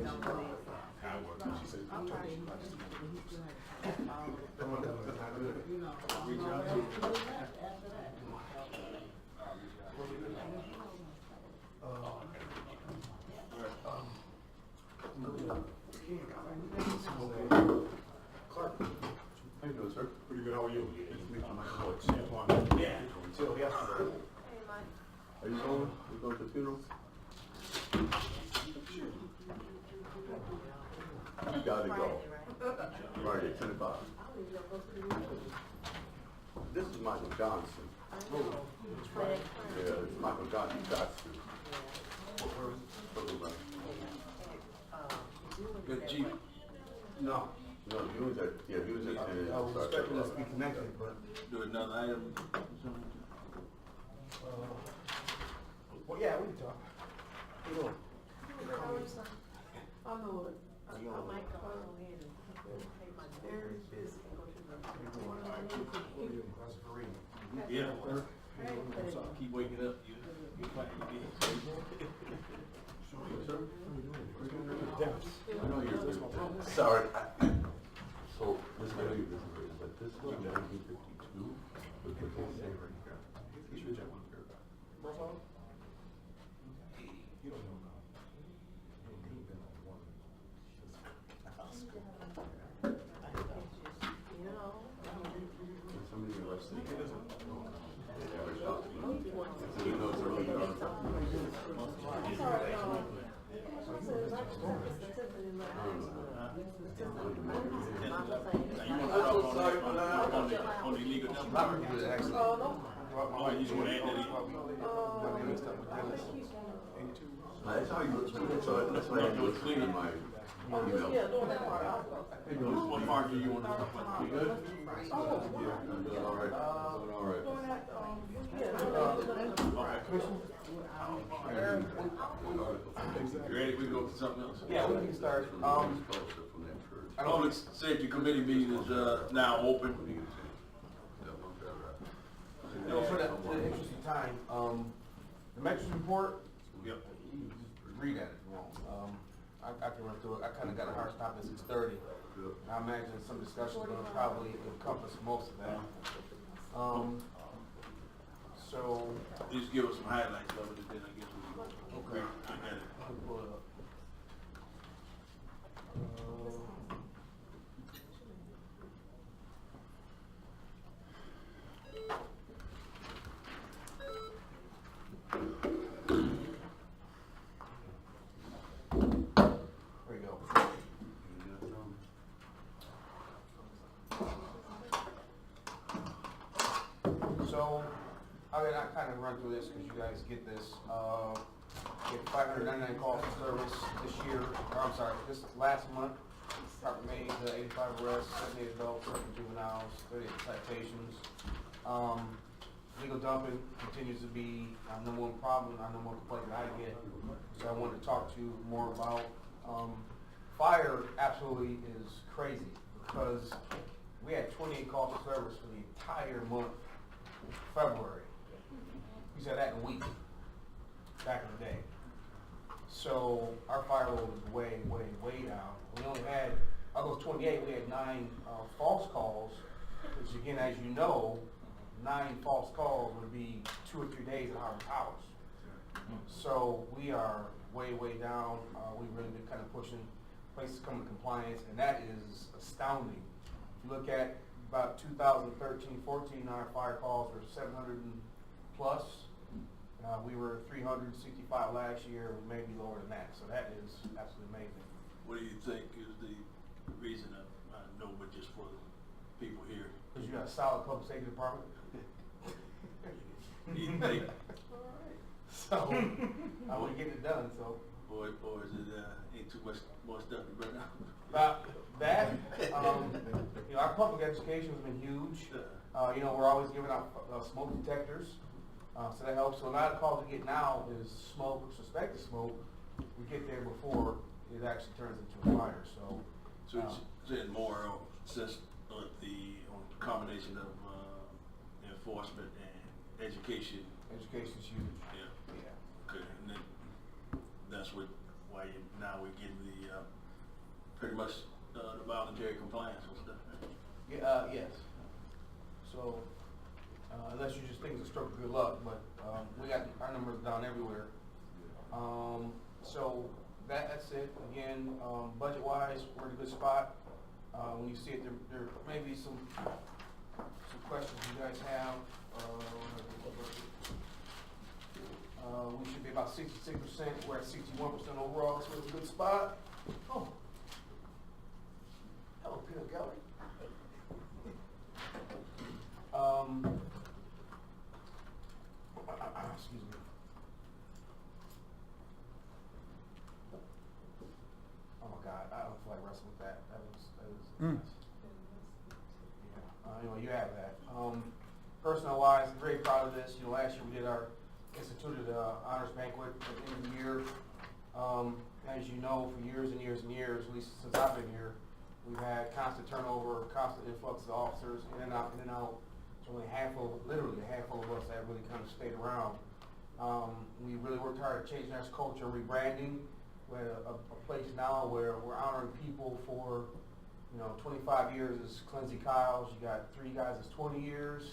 She said, I'm trying to Clark. How you doing, sir? Pretty good. How are you? Yeah. Until yesterday. Are you going? You going to the funeral? You gotta go. Right at 10 o'clock. This is Michael Johnson. Yeah, it's Michael Johnson. You got to. Good Jeep. No. No, he was at, yeah, he was at. I was expecting us to be connected, but. Do another item. Well, yeah, we can talk. You know. Yeah. Keep waking up. You find I know you're this one. sorry. So, this I know you're busy, but this was 1952, but what they say right here. You should check one here. You don't know now. You've been on one. Somebody arrested. On the illegal dump. Oh, you just want to add that That's how you look, that's why I do it clean in my email. What part do you want to talk about? You good? Yeah, I'm doing all right. I'm doing all right. You ready? We go to something else? Yeah, we can start. Public Safety Committee meeting is now open. You know, for the interest of time, the metrics report, Yep. you just read at it if you want. I can run through it. I kind of got a hard stop at 6:30. I imagine some discussion will probably encompass most of that. So, Just give us some highlights of it, and then I guess we can go. Okay. I got it. I can pull it up. There you go. So, I kind of run through this because you guys get this. We had 599 calls for service this year, or I'm sorry, this last month. Proper made 85 arrests, 78 adults, 7 juveniles, 38 citations. Legal dumping continues to be our number one problem, our number one complaint that I get. So I wanted to talk to you more about fire. Absolutely is crazy because we had 28 calls for service for the entire month of February. We said that in a week back in the day. So our fire load was way, way, way down. We only had, of those 28, we had 9 false calls, which again, as you know, 9 false calls would be 2 or 3 days at 100 hours. So we are way, way down. We've really been kind of pushing places to come to compliance, and that is astounding. If you look at about 2013-14, our fire calls were 700 and plus. We were 365 last year. We may be lower than that. So that is absolutely amazing. What do you think is the reason of, no, but just for the people here? Because you got a solid public safety department. Do you think? So I want to get it done. So. Or is it ain't too much more stuff to burn out? About that, you know, our public education has been huge. You know, we're always giving out smoke detectors, so that helps. So a lot of calls we get now is smoke or suspected smoke. We get there before it actually turns into a fire. So it's saying more since the combination of enforcement and education. Education's huge. Yeah. Yeah. Okay, and then that's why why now we're getting the, pretty much, the voluntary compliance and stuff. Yeah, yes. So, unless you just think it's a stroke of good luck, but, we got our numbers down everywhere. So that's it. Again, budget-wise, we're in a good spot. When you see it, there may be some questions you guys have. We should be about 66%. We're at 61% overall, so we're in a good spot. Oh. Hello, peanut gallery. Excuse me. Oh my God, I don't feel like wrestling with that. That was. Yeah. Anyway, you have that. Personnel wise, I'm very proud of this. You know, last year we did our instituted honors banquet at the end of the year. As you know, for years and years and years, at least since I've been here, we've had constant turnover, constant influx of officers in and out, in and out. It's only literally a handful of us that really kind of stayed around. We really worked hard at changing our culture, rebranding. We're at a place now where we're honoring people for, 25 years is Clincy Kyles. You got 3 guys that's 20 years,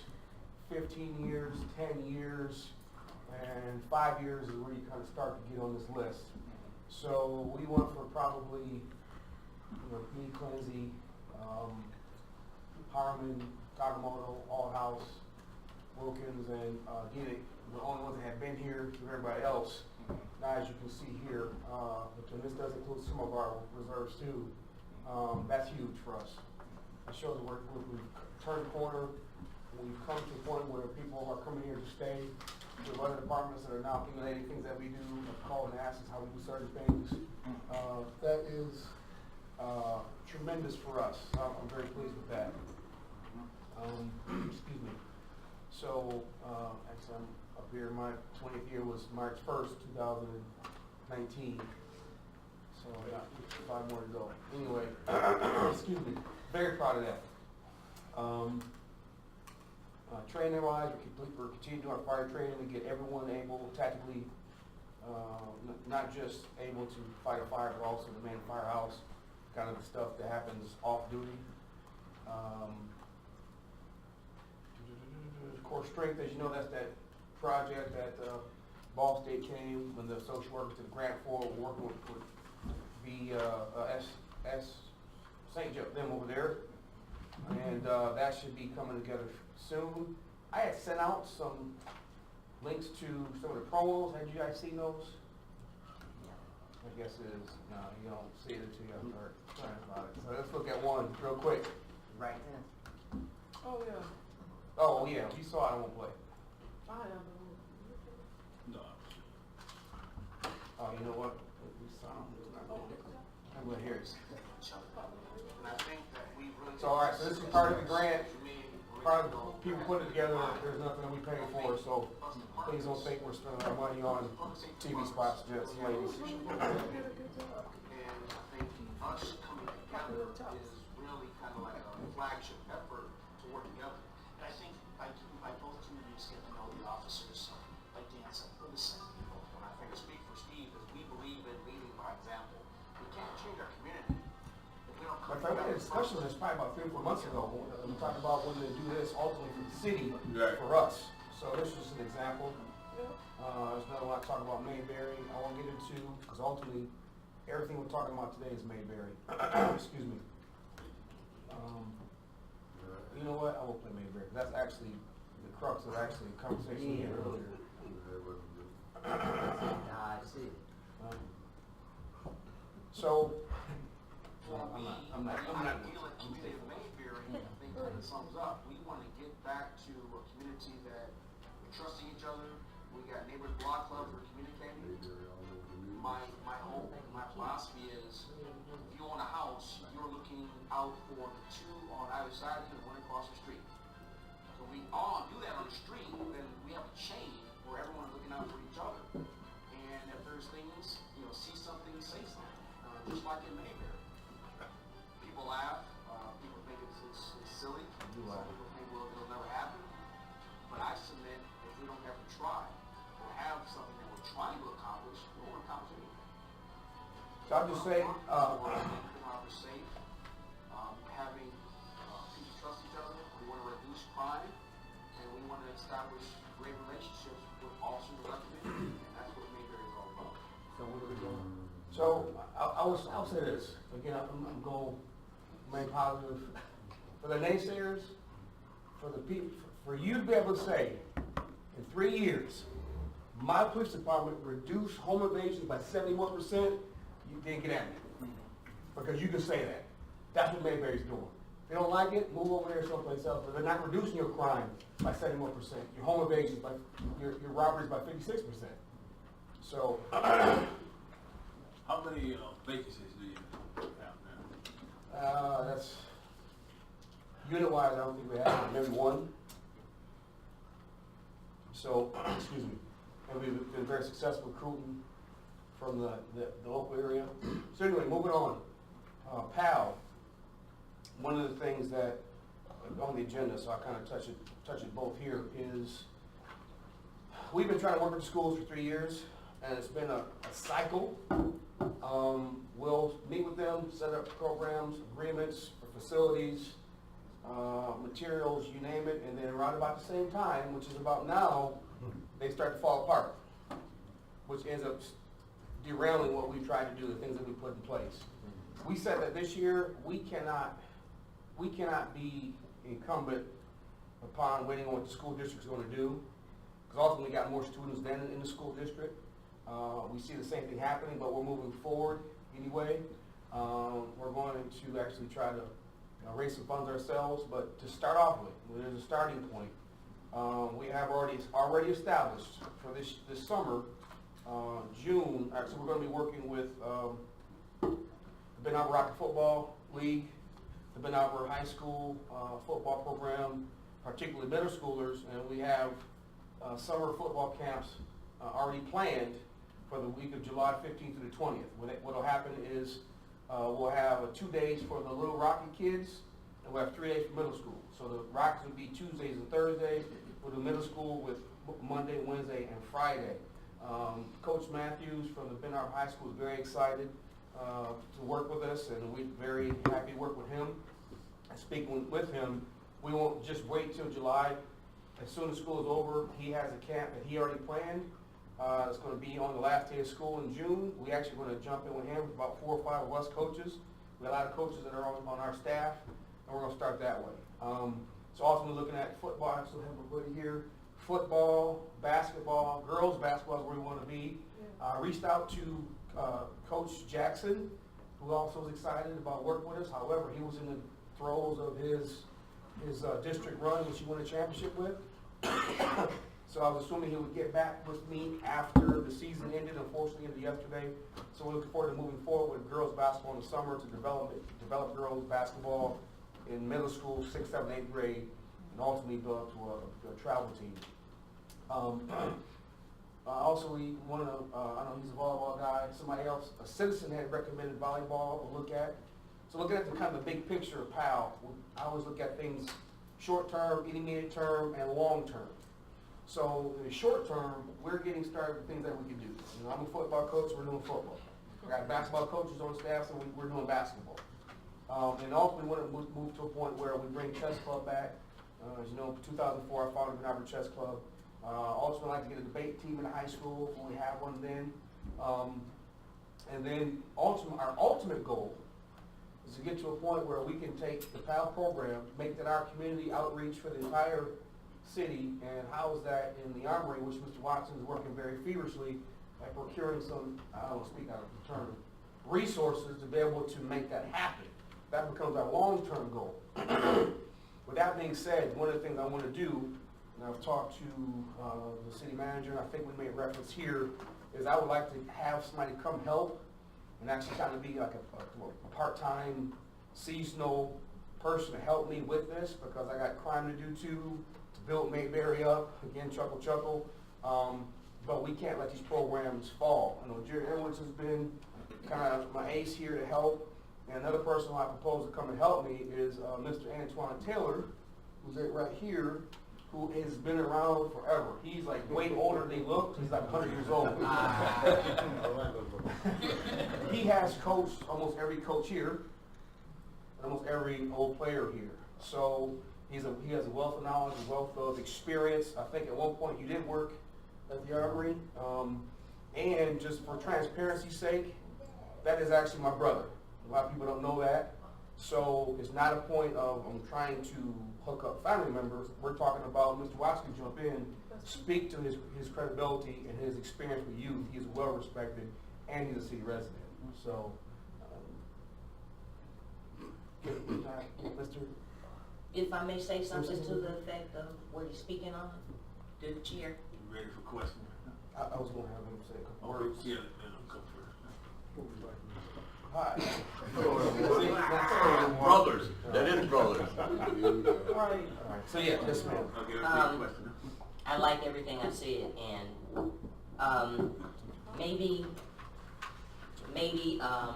15 years, 10 years, and 5 years is where you kind of start to get on this list. So we went for probably, me, Clincy, Harmon, Kagamoto, Allhouse, Wilkins, and Giddick, the only ones that have been here. To everybody else, now as you can see here, but then this does include some of our reserves too. That's huge for us. It shows we've turned the corner. We've come to a point where people are coming here to stay. We have other departments that are now emulating things that we do, calling and asking how we do certain things. That is tremendous for us. I'm very pleased with that. Excuse me. So, actually, I'm up here. My 20th year was March 1st, 2019. So, I got 5 more to go. Anyway, excuse me. Very proud of that. Training wise, we're continuing to do our fire training. We get everyone able tactically, not just able to fight a fire, but also to man a firehouse, kind of the stuff that happens off duty. Core strength, as you know, that's that project that Ball State came when the social workers to the grant for. We're working with the St. Joe, them over there, and that should be coming together soon. I had sent out some links to some of the promos. Had you guys seen those? I guess it is. No, you don't see it until you have heard about it. So let's look at one real quick. Right then. Oh yeah. Oh yeah. If you saw it, I won't play. No. Oh, you know what? If we saw it, I'm going to hear it. So all right. So this is part of the grant. Part of the people put it together. There's nothing that we pay for. So please don't think we're spending our money on TV spots, just ladies. And I think us coming together is really kind of like a flagship effort to work together. And I think by both communities get to know the officers, like Dan said, we're the same people. And I think I speak for Steve, is we believe in leading by example. We can't change our community if we don't come My friend, we had a together. discussion on this probably about 3 or 4 months ago. We talked about when they do this ultimately for the city, Right. for us. So this is an example. There's another one I talk about Mayberry. I won't get into, because ultimately everything we're talking about today is Mayberry. Excuse me. You know what? I won't play Mayberry. That's actually the crux of actually the conversation we had earlier. I see. So, Well, I'm not. I feel like the community of Mayberry, I think kind of sums up. We want to get back to a community that we're trusting each other. We got neighbors block clubs, we're communicating. My hope, my philosophy is, if you own a house, you're looking out for the 2 on either side of you and 1 across the street. So we all do that on the street, then we have a chain where everyone's looking out for each other. And if there's things, see something, say something. Just like in Mayberry. People laugh, people think it's silly. Some people think, well, it'll never happen. But I submit, if we don't ever try, or have something that we're trying to accomplish, we won't accomplish anything. So I'll just say, keeping others safe, having people trust each other. We want to reduce crime, and we want to establish great relationships with officers elected, and that's what Mayberry is all about. So what are we doing? so I'll say this, again, I'm going to remain positive. For the naysayers, for the people, for you to be able to say, in 3 years, my police department reduced home invasions by 71%, you didn't get at me. Because you can say that. That's what Mayberry's doing. If they don't like it, move over there someplace else. But they're not reducing your crime by 71%, your home invasions by, your robberies by 56%. So, How many vacancies do you have now? that's, unit-wise, I don't think we have, maybe one. So, excuse me, and we've been very successful recruiting from the local area. So anyway, moving on. PAL, one of the things that, on the agenda, so I kind of touch it both here, is we've been trying to work with the schools for 3 years, and it's been a cycle. We'll meet with them, set up programs, agreements for facilities, materials, you name it, and then around about the same time, which is about now, they start to fall apart, which ends up derailing what we tried to do, the things that we put in place. We said that this year, we cannot be incumbent upon waiting on what the school district's gonna do, because ultimately we got more students than in the school district. We see the same thing happening, but we're moving forward anyway. We're going to actually try to raise some funds ourselves, but to start off with, there's a starting point. We have already established for this summer, June, actually we're gonna be working with the Ben Arbor Rocket Football League, the Ben Arbor High School football program, particularly middle schoolers, and we have summer football camps already planned for the week of July 15th to the 20th. What'll happen is we'll have 2 days for the Little Rocket kids, and we'll have 3 days for middle school. So the Rockets will be Tuesdays and Thursdays, with the middle school with Monday, Wednesday, and Friday. Coach Matthews from the Ben Arbor High School is very excited to work with us, and we're very happy to work with him. And speaking with him, we won't just wait till July. As soon as school is over, he has a camp that he already planned. It's going to be on the last day of school in June. We actually going to jump in with him with about 4 or 5 of us coaches. We have a lot of coaches that are on our staff, and we're going to start that way. So ultimately looking at football, I still have everybody here. Football, basketball, girls basketball is where we want to be. Reached out to Coach Jackson, who also was excited about working with us. However, he was in the throes of his district run, which he won a championship with. So I was assuming he would get back with me after the season ended. Unfortunately, it ended yesterday. So we're looking forward to moving forward with girls basketball in the summer to develop girls basketball in middle school, 6th, 7th, 8th grade, and ultimately build up to a travel team. Also, we want to, I know he's a volleyball guy, somebody else, a citizen had recommended volleyball to look at. So looking at the kind of the big picture of PAL, I always look at things short term, intermediate term, and long term. So in the short term, we're getting started with things that we can do. You know, I'm a football coach, we're doing football. We got basketball coaches on staff, so we're doing basketball. And ultimately, we want to move to a point where we bring chess club back. As you know, 2004, I founded the Ben Arbor Chess Club. Also, I'd like to get a debate team in the high school when we have one then. And then our ultimate goal is to get to a point where we can take the PAL program, make that our community outreach for the entire city, and house that in the Armory, which Mr. Watson is working very feverishly at procuring some, I don't want to speak out of the term, resources to be able to make that happen. That becomes our long-term goal. With that being said, one of the things I want to do, and I've talked to the city manager, and I think we made reference here, is I would like to have somebody come help and actually kind of be like a part-time seasonal person to help me with this, because I got crime to do too, to build Mayberry up, again, chuckle. But we can't let these programs fall. I know Jerry Edwards has been kind of my ace here to help. And another person who I propose to come and help me is Mr. Antoine Taylor, who's right here, who has been around forever. He's like way older than he looks. He's like 100 years old. He has coached almost every coach here, and almost every old player here. So he has a wealth of knowledge, a wealth of experience. I think at one point you did work at the Armory. And just for transparency's sake, that is actually my brother. A lot of people don't know that. So it's not a point of I'm trying to hook up family members. We're talking about Mr. Watts can jump in, speak to his credibility and his experience with youth. He is well respected, and he's a city resident. So, Mr. If I may say something to the effect of what he's speaking on, to the chair. You ready for questions? I was going to have him say a couple Okay, words. yeah, then I'll go first. Hi. Brothers, that is brothers. All right. So yeah, yes, ma'am. Okay, repeat the question. I like everything I said, and maybe I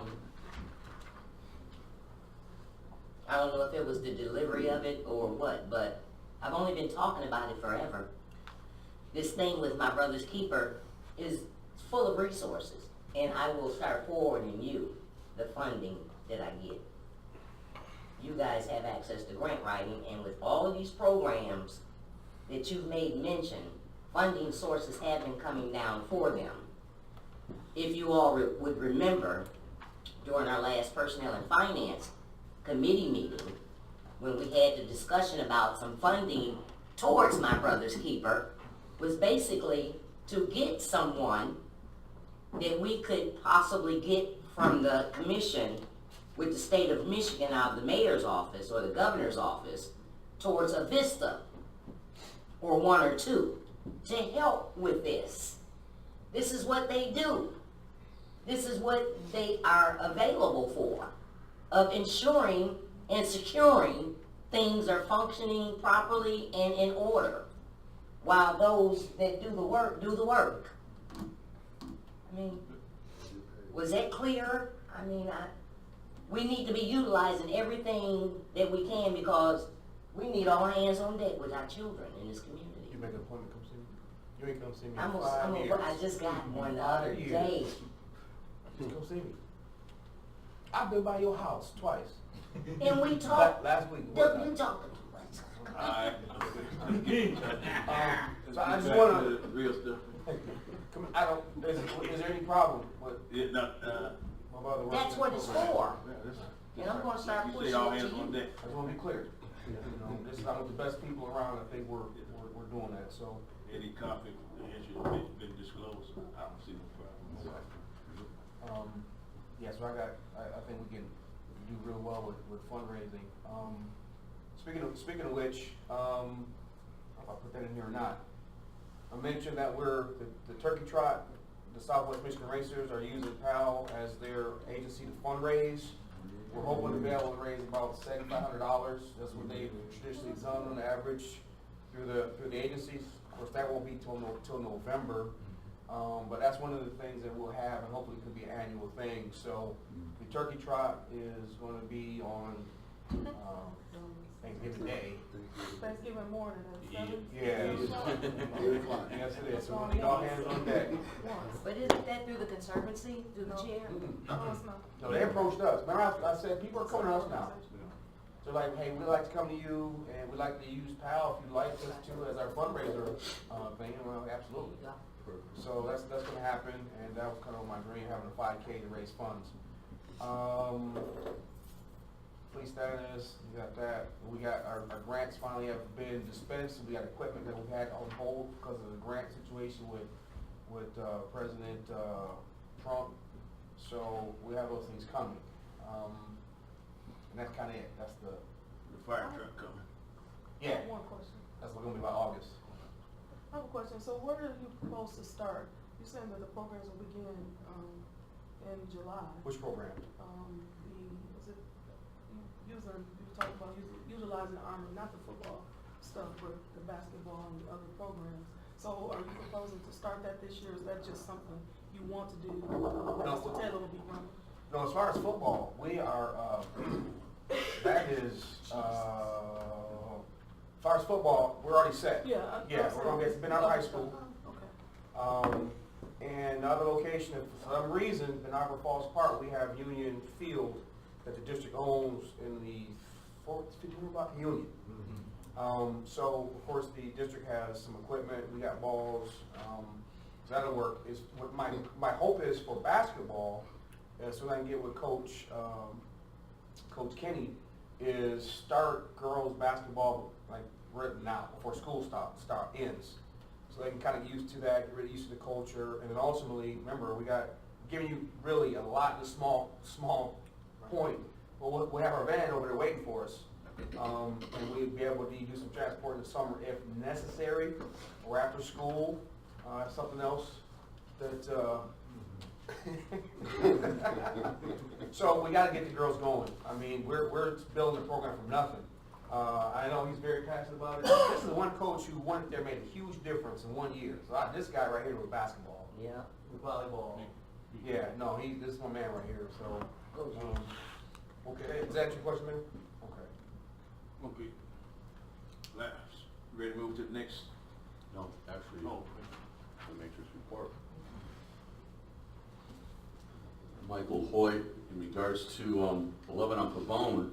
don't know if it was the delivery of it or what, but I've only been talking about it forever. This thing with my brother's keeper is full of resources, and I will start forwarding you the funding that I get. You guys have access to grant writing, and with all of these programs that you've made mention, funding sources have been coming down for them. If you all would remember, during our last Personnel and Finance Committee meeting, when we had the discussion about some funding towards my brother's keeper, was basically to get someone that we could possibly get from the commission with the state of Michigan out of the mayor's office or the governor's office towards a VISTA or one or two to help with this. This is what they do. This is what they are available for, of ensuring and securing things are functioning properly and in order, while those that do the work do the work. I mean, was that clear? I mean, we need to be utilizing everything that we can, because we need all hands on deck with our children in this community. You make an appointment, come see me. You ain't come see me in I'm 5 gonna, years. I just got one the other 5 years. day. Just come see me. I've been by your house twice. And we talked, Last week. you talking too much. Alright. So I just Back wanna, to the real stuff. come, I don't, is there any problem with Yeah, no, my brother working? That's what it's for. yeah, this- And I'm gonna start you pushing say all it to hands on you. deck. I just wanna be clear. You know, this is, I'm with the best people around. I think we're doing that, so. Any conflict of interest been disclosed, I don't see no problem. Yeah, so I think we can do real well with fundraising. Speaking of which, I don't know if I put that in here or not. I mentioned that the Turkey Trot, the Southwest Michigan Racers are using PAL as their agency to fundraise. We're hoping to be able to raise about $7,500. That's what they've traditionally done on average through the agencies. Of course, that won't be till November. But that's one of the things that we'll have, and hopefully it could be an annual thing. So the Turkey Trot is going to be on Thanksgiving Day. Thanksgiving morning at 7. Yeah. Yes, it is. So we'll need all hands on deck. But isn't that through the Conservancy, through the chair? No, it's not. No, they approached us. Remember I said people are coming to us now. They're like, hey, we'd like to come to you, and we'd like to use PAL if you'd like us to as our fundraiser thing. Well, absolutely. So that's going to happen, and that was kind of my dream, having a 5K to raise funds. Police status, we got that. We got our grants finally have been dispensed. We got equipment that we had on hold because of the grant situation with President Trump. So we have those things coming. And that's kind of it. That's the, The fire truck coming. I yeah, have one question. that's going to be by August. I have a question. So where are you supposed to start? You're saying that the programs will begin in July. Which program? You talked about utilizing the Armory, not the football stuff, but the basketball and the other programs. So are you proposing to start that this year? Is that just something you want to do? Mr. Taylor will be running. No, as far as football, we are, that is, As far as football, we're already set. Yeah. Yeah, we're gonna get, it's been out of high school. Okay. And the other location, if for some reason, in Arbor Falls Park, we have Union Field that the district owns in the 15 block Union. So of course the district has some equipment, we got balls, so that'll work. Is what my hope is for basketball, so I can get with Coach Kenny, is start girls basketball like right now before school ends. So they can kind of get used to that, get really used to the culture, and then ultimately, remember, we got giving you really a lot in a small point. But we'll have our van over there waiting for us, and we'll be able to do some transport in the summer if necessary, or after school. Something else that. So we got to get the girls going. I mean, we're building the program from nothing. I know he's very passionate about it. This is the one coach who went there, made a huge difference in 1 year. So this guy right here with basketball, Yeah. with volleyball. Yeah, no, this is my man right here. So, Coach. okay, is that your question, man? Okay. Okay. Last, ready to move to the next? No, actually, Oh, the matrix report. Michael Hoyt, in regards to 11 on Pavone,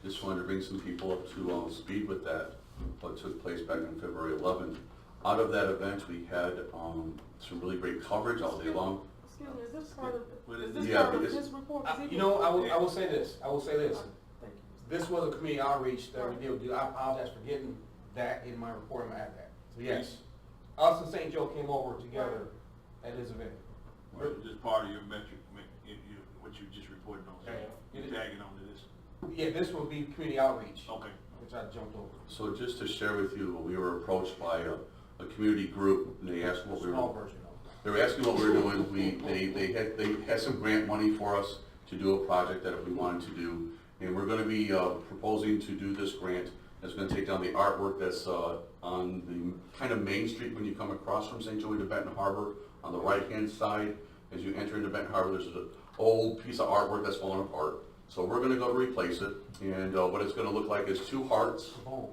just wanted to bring some people up to speed with that, what took place back on February 11th. Out of that event, we had some really great coverage all day long. Excuse me, is this part of, What is is this it? Yeah, part of because- his report? Is he- You know, I will say this. Thank you. This was a community outreach that we did. I apologize for getting that in my report. I'm gonna add that. So yes, us and St. Joe came over together at his event. well, just part of your metric, what you just reported on, so Yeah. you tagging on to this. Yeah, this will be community outreach, Okay. which I jumped over. So just to share with you, we were approached by a community group, and they asked what we Small were, version of they were asking what we were doing. They had some grant money for us to do a project that we wanted to do. And we're gonna be proposing to do this grant. It's gonna take down the artwork that's on the kind of Main Street when you come across from St. Joey to Benton Harbor. On the right-hand side, as you enter into Benton Harbor, there's an old piece of artwork that's fallen apart. So we're gonna go to replace it, and what it's gonna look like is two hearts. Boom.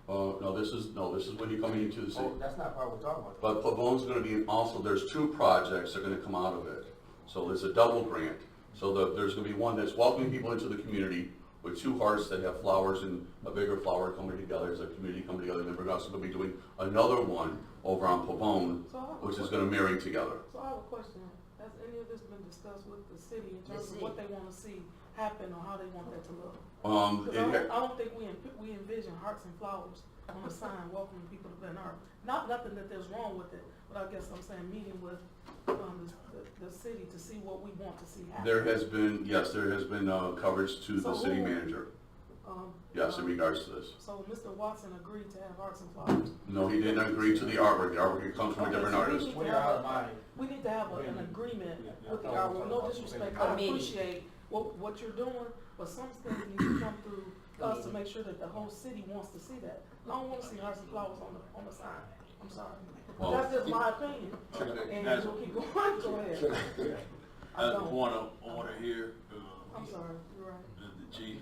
No, this is when you come into the city. Oh, that's not part we're talking about. But Pavone's gonna be also, there's two projects that are gonna come out of it. So it's a double grant. So there's gonna be one that's welcoming people into the community with two hearts that have flowers and a bigger flower coming together as a community coming together. Then we're also gonna be doing another one over on Pavone, which is gonna marry together. So I have a question. Has any of this been discussed with the city in terms The of what they want to see happen or how they want that to look? Because I don't think we envision hearts and flowers on a sign welcoming people to Benton Harbor. Nothing that there's wrong with it, but I guess I'm saying meeting with the city to see what we want to see happen. There has been coverage to the So city who- manager, yes, in regards to this. So Mr. Watson agreed to have hearts and flowers. No, he didn't agree to the artwork. The artwork comes from a Okay, different so we artist. need When to you're have out of mind. We need to have an agreement Yeah, with the yeah. artwork, no disrespect, I Committee. appreciate what you're doing, but some things need to come through us to make sure that the whole city wants to see that. I don't wanna see hearts and flowers on the sign, I'm sorry. Well- That's just my opinion, and That's- we'll keep going, go ahead. I As a don't. point of order here, I'm sorry, you're right. the chief,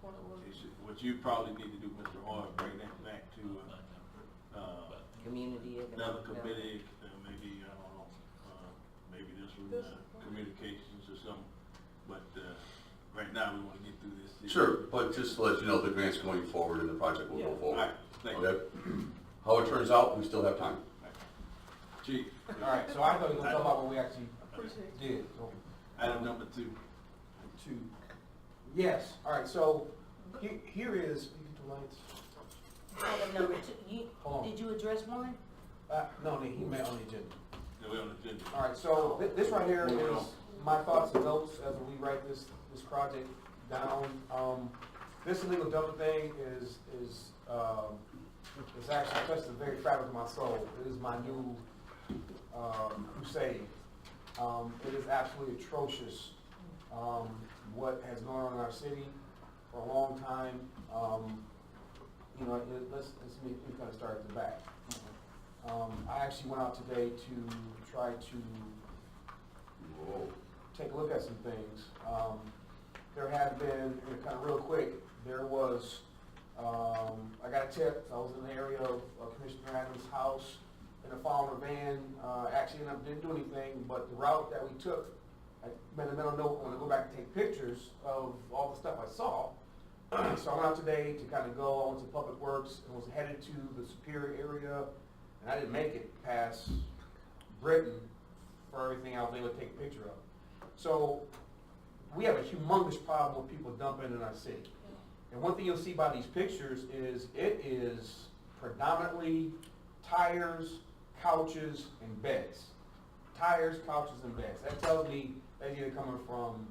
Point of order. what you probably need to do, Mr. Hart, bring that back to, Community. another economic committee, maybe, I don't know, maybe this was, communications or something. But, right now, we wanna get through this. Sure, but just to let you know, the grant's going forward and the project will go Yeah. All forward. right, thank you. Okay? How it turns out, we still have time. Chief, All right, so I thought you were gonna talk about what we actually Appreciate you. did. So, item number 2. yes, all right, so here is, you get the lights. Item number 2, Hold on. did you address one? No, he meant on the agenda. We're on the agenda. All right, so this right here is my thoughts and notes as we write this project down. This illegal dumping thing is actually touched the very fabric of my soul. It is my new crusade. It is absolutely atrocious what has gone on in our city for a long time. Let's kind of start at the back. I actually went out today to try to take a look at some things. There have been, kind of real quick, there was I got a tip, I was in the area of Commissioner Adams' house in a Falmer van, actually didn't do anything, but the route that we took, I made a mental note when I go back and take pictures of all the stuff I saw. So I went out today to kind of go, I went to Public Works, and was headed to the Superior area, and I didn't make it past Britain for everything I was able to take a picture of. So we have a humongous problem with people dumping in our city. And one thing you'll see by these pictures is it is predominantly tires, couches, and beds. Tires, couches, and beds. That tells me that's either coming from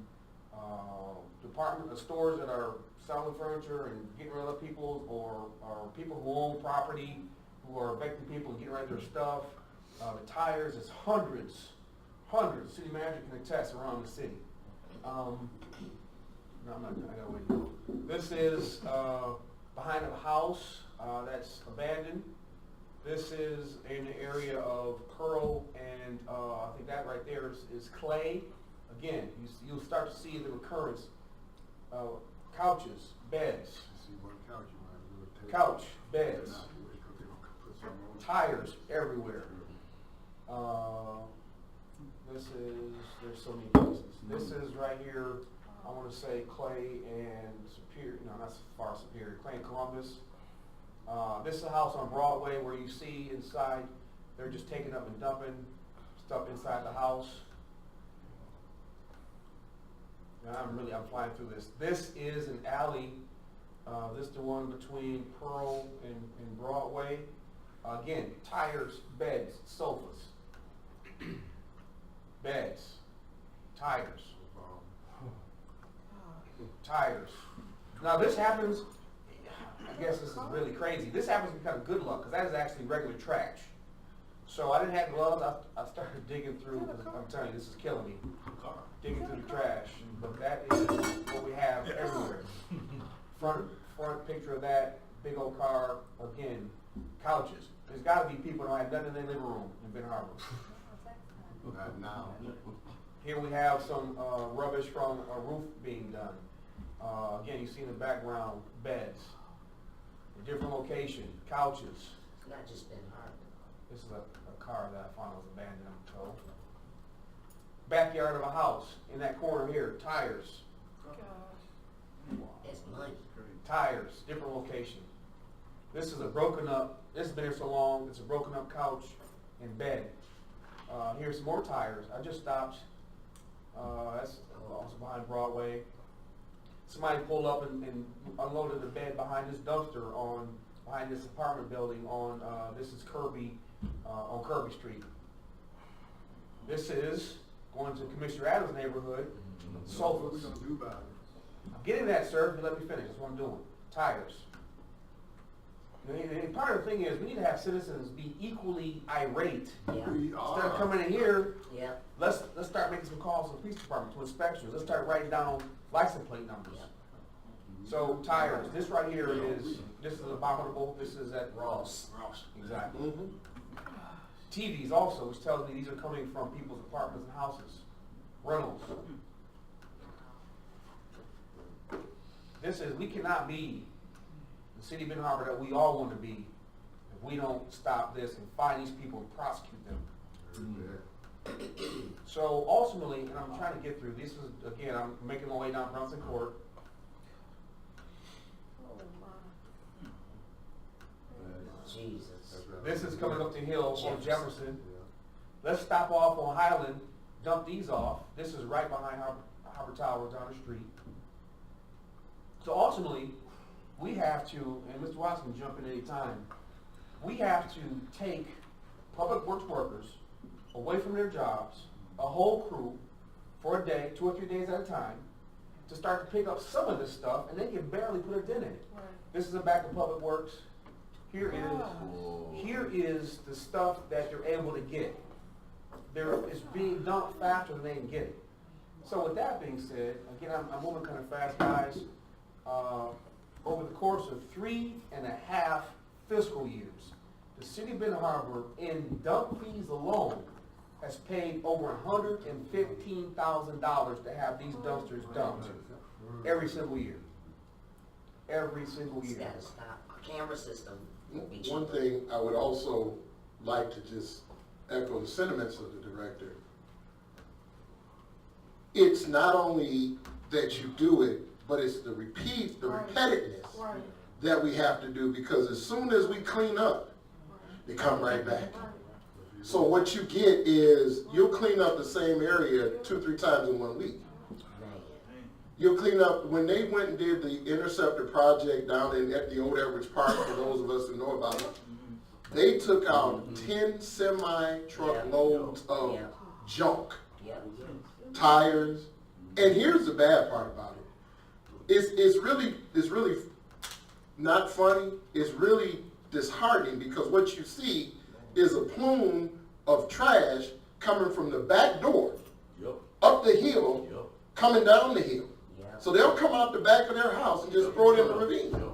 stores that are selling furniture and getting rid of people, or people who own property, who are evicting people and getting rid of their stuff. The tires, it's hundreds. City manager can attest around the city. No, I'm not, I gotta wait. This is behind a house that's abandoned. This is in the area of Pearl, and I think that right there is Clay. Again, you'll start to see the recurrence. Couches, beds, couch, beds, tires everywhere. There's so many places. This is right here, I want to say Clay and Superior, no, not far Superior, Clay and Columbus. This is a house on Broadway where you see inside, they're just taking up and dumping stuff inside the house. Now I'm flying through this. This is an alley, this is the one between Pearl and Broadway. Again, tires, beds, sofas, beds, tires, tires. Now this happens, I guess this is really crazy. This happens because of good luck, because that is actually regular trash. So I didn't have gloves, I started digging through, I'm telling you, this is killing me. Digging through the trash, but that is what we have everywhere. Front picture of that, big old car, again, couches. There's gotta be people who don't have nothing in their living room in Ben Harbor. Now. Here we have some rubbish from a roof being done. Again, you see in the background, beds, a different location, couches. It's not just Ben Harbor. This is a car that I found was abandoned, I'm told. Backyard of a house, in that corner here, tires. That's money. Tires, different location. This is a broken up, this has been here so long, it's a broken up couch and bed. Here's some more tires. I just stopped, that's also behind Broadway. Somebody pulled up and unloaded the bed behind this dumpster behind this apartment building on, this is Kirby, on Kirby Street. This is going to Commissioner Adams' neighborhood, sofas. What are we gonna do about it? I'm getting that, sir, but let me finish, that's what I'm doing. Tires. And part of the thing is, we need to have citizens be equally irate. Yeah, We Instead are. of coming in here, yeah, let's start making some calls to the police department, to inspections. Let's start writing down license plate numbers. yeah. So tires, this right here this is abominable, this is at Ross. Ross. Exactly. TVs also, which tells me these are coming from people's apartments and houses. Rentals. We cannot be the city of Ben Harbor that we all want to be if we don't stop this and find these people and prosecute them. So ultimately, and I'm trying to get through, this is, again, I'm making my way down Brunson Court. Oh, my. Jesus. This is coming up the hill on Jefferson. Let's stop off on Highland, dump these off. This is right behind Harbor Tower down the street. So ultimately, we have to, and Mr. Watts can jump in any time, we have to take public works workers away from their jobs, a whole crew, for a day, 2 or 3 days at a time, to start to pick up some of this stuff, and they can barely put a dent in it. Right. This is the back of Public Works. Here is the stuff that they're able to get. It's being dumped faster than they can get it. So with that being said, again, I'm moving kind of fast, guys. Over the course of 3.5 fiscal years, the city of Ben Harbor, in dump fees alone, has paid over $115,000 to have these dumpsters dumped every single year. every single It's year. gotta stop. Our camera system will be One cheaper. thing I would also like to just echo the sentiments of the director. It's not only that you do it, but it's the Right. repetitiveness Right, that we have to do, because as soon as we clean up, they come right back. right. So what you get is, you'll clean up the same area 2-3 times in 1 week. Man. You'll clean up, when they went and did the Interceptor project down at the old Edwards Park, for those of us who know about it, they took out 10 semi-truck Yeah. loads of Yeah. junk, Yep. tires. And here's the bad part about it. It's really not funny. It's really disheartening, because what you see is a plume of trash coming from the back door, Yep, up the hill, yep, coming down the hill. Yeah. So they'll come out the back of their house and just throw it in the ravine. yep.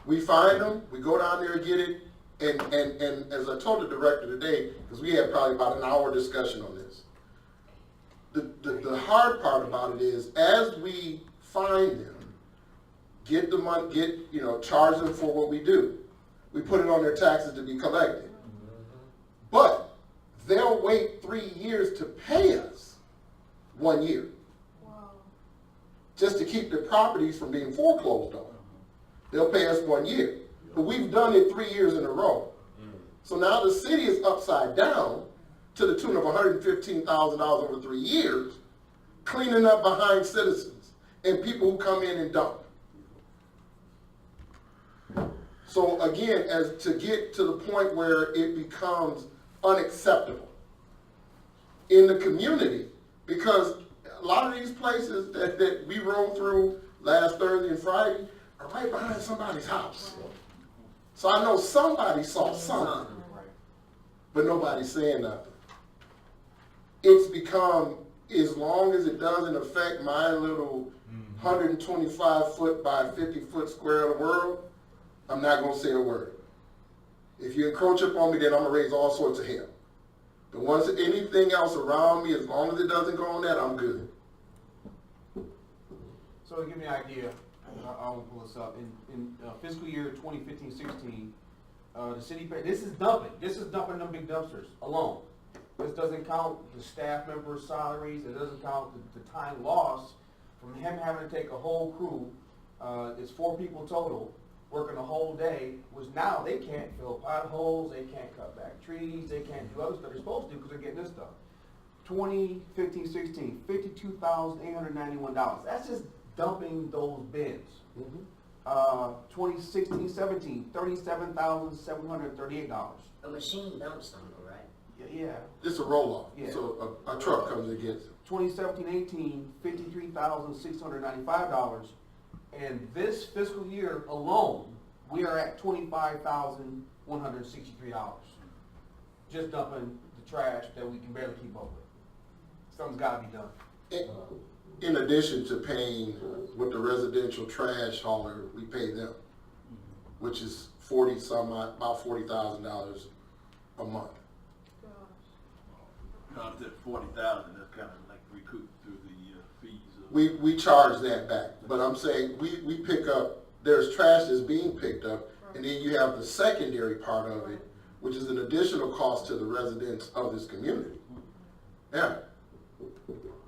We find them, we go down there and get it, and as I told the director today, because we had probably about an hour discussion on this. The hard part about it is, as we find them, get the money, charge them for what we do, we put it on their taxes to be collected. But they'll wait 3 years to pay us 1 year, Wow. just to keep their properties from being foreclosed on. They'll pay us 1 year, but we've done it 3 years in a row. So now the city is upside down to the tune of $115,000 over 3 years, cleaning up behind citizens and people who come in and dump. So again, as to get to the point where it becomes unacceptable in the community, because a lot of these places that we rolled through last Thursday and Friday are right behind somebody's house. So I know somebody saw something, but nobody's saying nothing. It's become, as long as it doesn't affect my little 125 foot by 50 foot square of the world, I'm not gonna say a word. If you encroach upon me, then I'm gonna raise all sorts of hell. But once anything else around me, as long as it doesn't go on that, I'm good. So to give you an idea, I'll pull this up, in fiscal year 2015-16, the city, this is dumping them big dumpsters alone. This doesn't count the staff members' salaries, it doesn't count the time lost from him having to take a whole crew, it's 4 people total, working a whole day, which now they can't fill potholes, they can't cut back trees, they can't do other stuff they're supposed to do because they're getting this stuff. 2015-16, $52,891. That's just dumping those bins. 2016-17, $37,738. A machine dumps them, right? Yeah. It's a roll-off, Yeah. so a truck comes and gets it. 2017-18, $53,695. And this fiscal year alone, we are at $25,163. Just dumping the trash that we can barely keep up with. Something's gotta be done. In addition to paying with the residential trash hauler, we pay them, which is about $40,000 a month. Not that 40,000, that's kind of like recouped through the fees of. We charge that back, but I'm saying, we pick up, there's trash that's being picked up, and then you have the secondary part of it, which is an additional cost to the residents of this community. Yeah.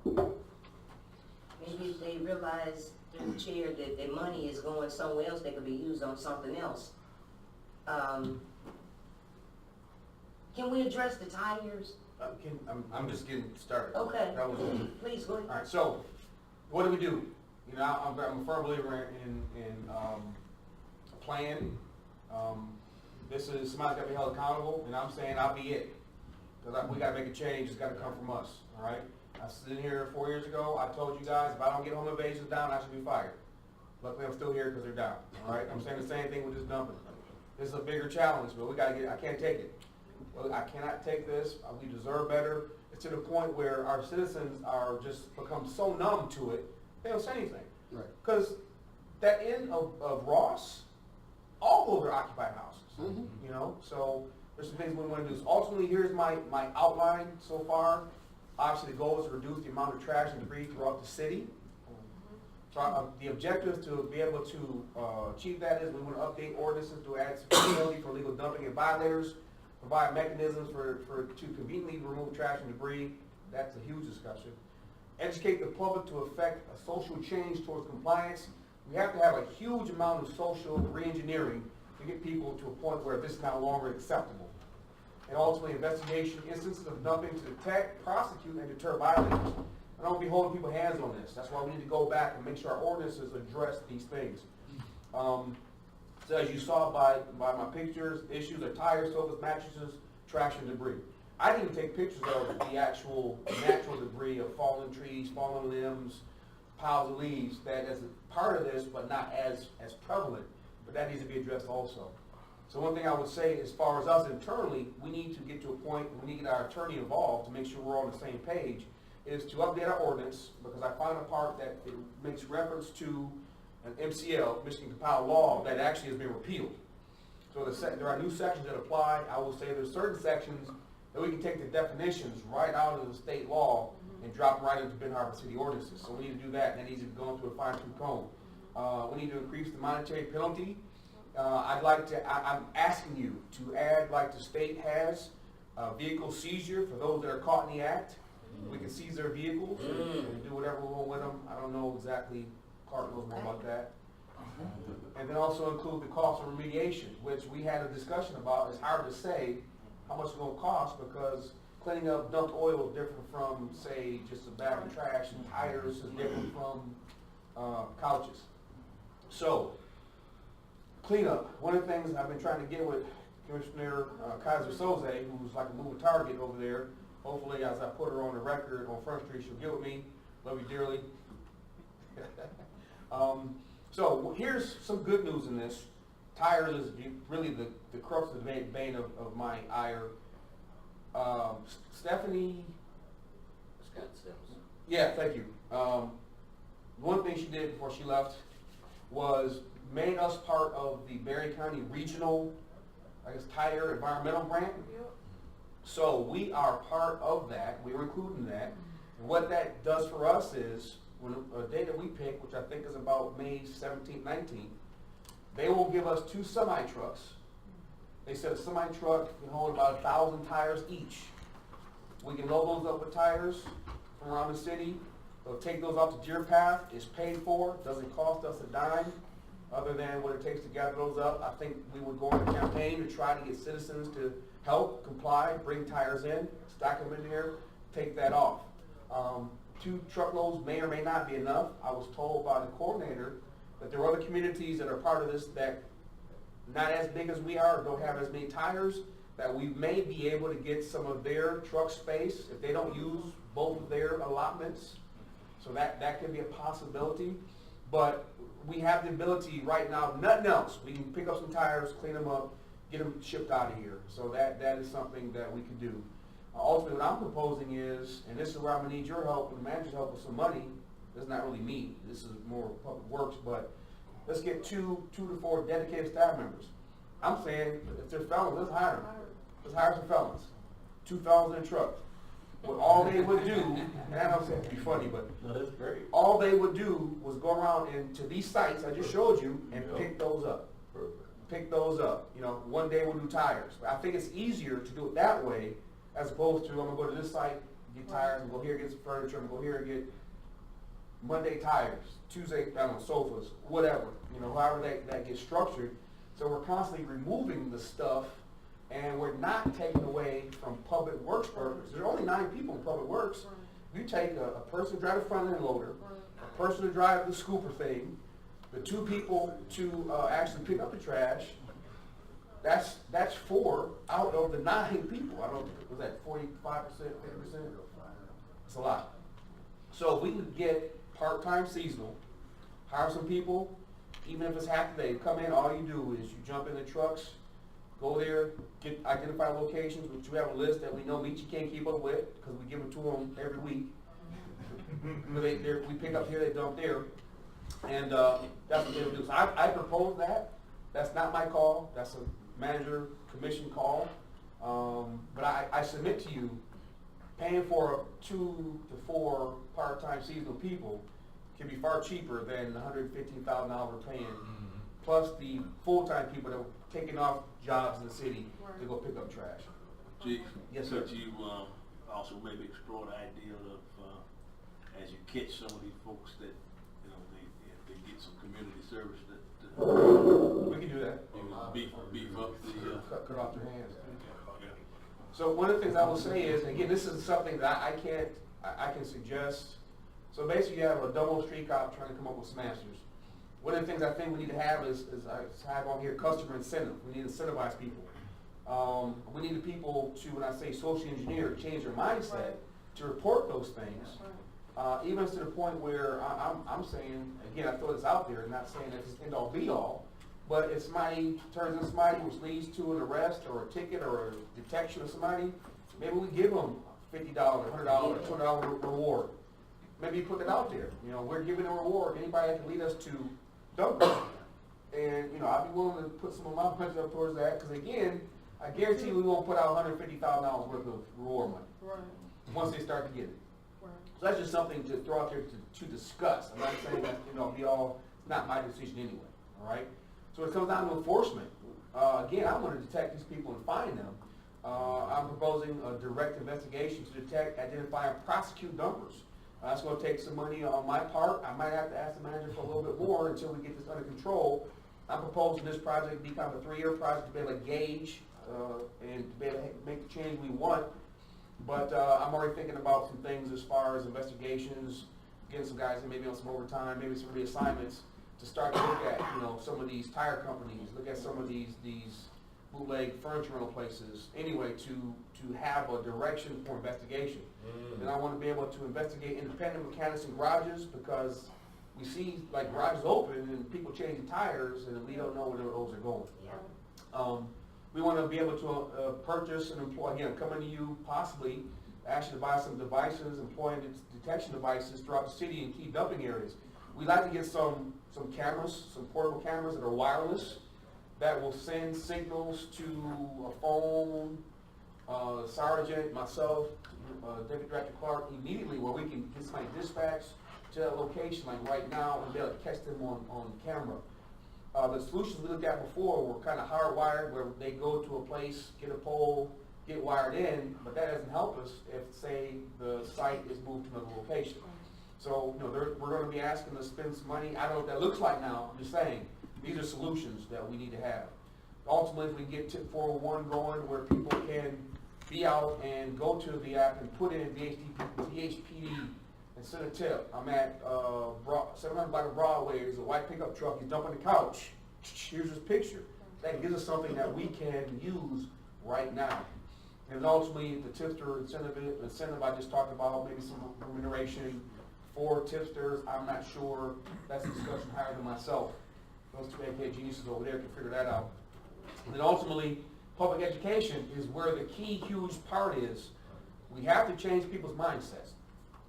Maybe if they realize through the chair that their money is going somewhere else, they could be used on something else. Can we address the tires? I'm just getting started. Okay, That was please go ahead. All right, so what do we do? You know, I'm a firm believer in a plan. This is, somebody's gotta be held accountable, and I'm saying I'll be it. Because we gotta make a change, it's gotta come from us, all right? I stood in here 4 years ago, I told you guys, if I don't get home invasions down, I should be fired. Luckily, I'm still here because they're down, all right? I'm saying the same thing with this dumping. This is a bigger challenge, but we gotta get, I can't take it. Well, I cannot take this, we deserve better. It's to the point where our citizens are just become so numb to it, they don't say anything. Right. Because that end of Ross, all those are occupied houses, you know? So there's some things we want to do. So ultimately, here's my outline so far. Obviously, the goal is to reduce the amount of trash and debris throughout the city. So the objective is to be able to achieve that is we want to update ordinances to add security for illegal dumping and violators, provide mechanisms to conveniently remove trash and debris. That's a huge discussion. Educate the public to effect a social change towards compliance. We have to have a huge amount of social reengineering to get people to a point where this is no longer acceptable. And ultimately, investigation instances of dumping to detect, prosecute, and deter violators. I don't be holding people's hands on this. That's why we need to go back and make sure our ordinances address these things. So as you saw by my pictures, issues are tires, sofas, mattresses, trash, and debris. I didn't even take pictures of the actual natural debris of fallen trees, fallen limbs, piles of leaves that is a part of this, but not as prevalent. But that needs to be addressed also. So one thing I would say, as far as us internally, we need to get to a point, we need to get our attorney involved to make sure we're on the same page, is to update our ordinance, because I find a part that it makes reference to an MCL, Michigan Compiled Law, that actually has been repealed. So there are new sections that apply. I will say there's certain sections that we can take the definitions right out of the state law and drop right into Ben Harbor City ordinances. So we need to do that, and that needs to go into a fine-tooth comb. We need to increase the monetary penalty. I'm asking you to add, like the state has, vehicle seizure for those that are caught in the act. We can seize their vehicles and do whatever we want with them. I don't know exactly, Clark knows more about that. And then also include the cost of remediation, which we had a discussion about. It's hard to say how much it's going to cost because cleaning up dumped oil is different from, say, just a bag of trash, and tires is different from couches. So, cleanup. One of the things I've been trying to get with Commissioner Kaiser Soze, who's like a moving target over there. Hopefully, as I put her on the record on Front Street, she'll get with me. Love you dearly. So here's some good news in this. Tires is really the crux of the vein of my ire. Stephanie. Scott Sims. Yeah, thank you. One thing she did before she left was made us part of the Berry County Regional, Tire Environmental Grant. So we are part of that. We were included in that. And what that does for us is, when a day that we pick, which I think is about May 17th, 19th, they will give us 2 semi-trucks. They said a semi-truck can hold about 1,000 tires each. We can load those up with tires from around the city. They'll take those off the Deer Path. It's paid for. Doesn't cost us a dime other than what it takes to gather those up. I think we would go on a campaign to try to get citizens to help, comply, bring tires in, stack them in there, take that off. 2 truckloads may or may not be enough. I was told by the coordinator that there are other communities that are part of this that not as big as we are, don't have as many tires, that we may be able to get some of their truck space if they don't use both of their allotments. So that could be a possibility. But we have the ability right now, if nothing else, we can pick up some tires, clean them up, get them shipped out of here. So that is something that we can do. Ultimately, what I'm proposing is, and this is where I'm going to need your help and the manager's help with some money. This is not really me. This is more public works, but let's get 2 to 4 dedicated staff members. I'm saying, if they're felons, let's hire them. Let's hire some felons. 2 felons in a truck. What all they would do, and I don't say it to be funny, but No, that's great. all they would do was go around and to these sites I just showed you and pick those up. Perfect. Pick those up. You know, one day we'll do tires. But I think it's easier to do it that way as opposed to I'm gonna go to this site, get tires, and go here get some furniture, and go here and get Monday tires, Tuesday, I don't know, sofas, whatever. You know, however that gets structured. So we're constantly removing the stuff and we're not taking away from public works workers. There's only 9 people in public works. You take a person to drive the front end loader, a person to drive the scooper thing, the 2 people to actually pick up the trash. That's 4 out of the 9 people. I don't know, was that 45%, 50%? It's a lot. So if we can get part-time seasonal, hire some people, even if it's half the day, come in, all you do is you jump in the trucks, go there, identify locations, which we have a list that we know Michi can't keep up with, because we give them to them every week. We pick up here, they dump there, and that's what they'll do. So I propose that. That's not my call. That's a manager commission call. But I submit to you, paying for 2 to 4 part-time seasonal people can be far cheaper than the $115,000 we're paying, plus the full-time people that are taking off jobs in the city to go pick up trash. Chief, Yes, sir. could you, also maybe explore the idea of, as you catch some of these folks that, you know, if they get some community service that, We can do that. beef up the, Cut off their hands. yeah. So one of the things I will say is, again, this is something that I can suggest. So basically, you have a double street cop trying to come up with some answers. One of the things I think we need to have is I have on here customer incentive. We need to incentivize people. We need the people to, when I say socially engineer, change their mindset to report those things. Even to the point where I'm saying, again, I throw this out there, not saying that it's end all be all, but if somebody turns in somebody which leads to an arrest or a ticket or a detection of somebody, maybe we give them $50, $100, $200 reward. Maybe you put that out there. You know, we're giving a reward. Anybody that can lead us to Douglas. And, you know, I'd be willing to put some of my budget up towards that, because again, I guarantee we won't put out $150,000 worth of reward money Right, once they start to get it. right. So that's just something to throw out there to discuss. I'm not saying that, you know, be all, it's not my decision anyway, all right? So it comes down to enforcement. Again, I'm gonna detect these people and find them. I'm proposing a direct investigation to detect, identify, and prosecute dumpers. That's gonna take some money on my part. I might have to ask the manager for a little bit more until we get this under control. I'm proposing this project be kind of a 3-year project to be able to gauge, and to be able to make the change we want. But I'm already thinking about some things as far as investigations, getting some guys in maybe on some overtime, maybe some reassignments to start to look at, you know, some of these tire companies, look at some of these bootleg furniture rental places, anyway, to have a direction for investigation. And I want to be able to investigate independent mechanics in garages, because we see like garages open and people changing tires and we don't know where those are going. Yeah. We want to be able to purchase and employ, again, coming to you possibly, actually buy some devices, employing detection devices throughout the city in key dumping areas. We'd like to get some cameras, some portable cameras that are wireless, that will send signals to a phone, sergeant, myself, Deputy Director Clark, immediately, where we can get somebody dispatched to that location, like right now, and be able to catch them on camera. The solutions we looked at before were kind of hardwired, where they go to a place, get a pole, get wired in, but that doesn't help us if, say, the site is moved to another location. So, you know, we're going to be asking to spend some money. I don't know what that looks like now. I'm just saying, these are solutions that we need to have. Ultimately, if we get Tip 401 going, where people can be out and go to the app and put in VHPD and send a tip. I'm at 700 Block of Broadway. There's a white pickup truck. He's dumping the couch. Here's his picture. That gives us something that we can use right now. And ultimately, the tipster incentive I just talked about, maybe some remuneration for tipsters. I'm not sure. That's a discussion higher than myself. Those two AK geniuses over there can figure that out. And then ultimately, public education is where the key huge part is. We have to change people's mindsets.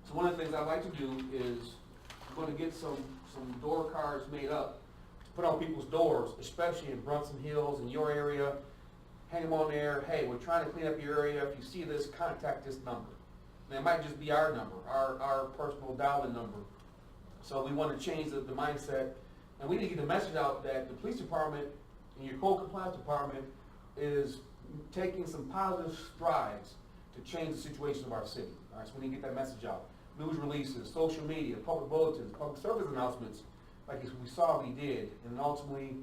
So one of the things I like to do is I'm going to get some door cards made up to put on people's doors, especially in Brunson Hills, in your area. Hang them on there. Hey, we're trying to clean up your area. If you see this, contact this number. And it might just be our number, our personal dial-in number. So we want to change the mindset. And we need to get the message out that the police department and your code compliance department is taking some positive strides to change the situation of our city. All right, so we need to get that message out. News releases, social media, public bulletins, public service announcements, like we saw we did. And then ultimately,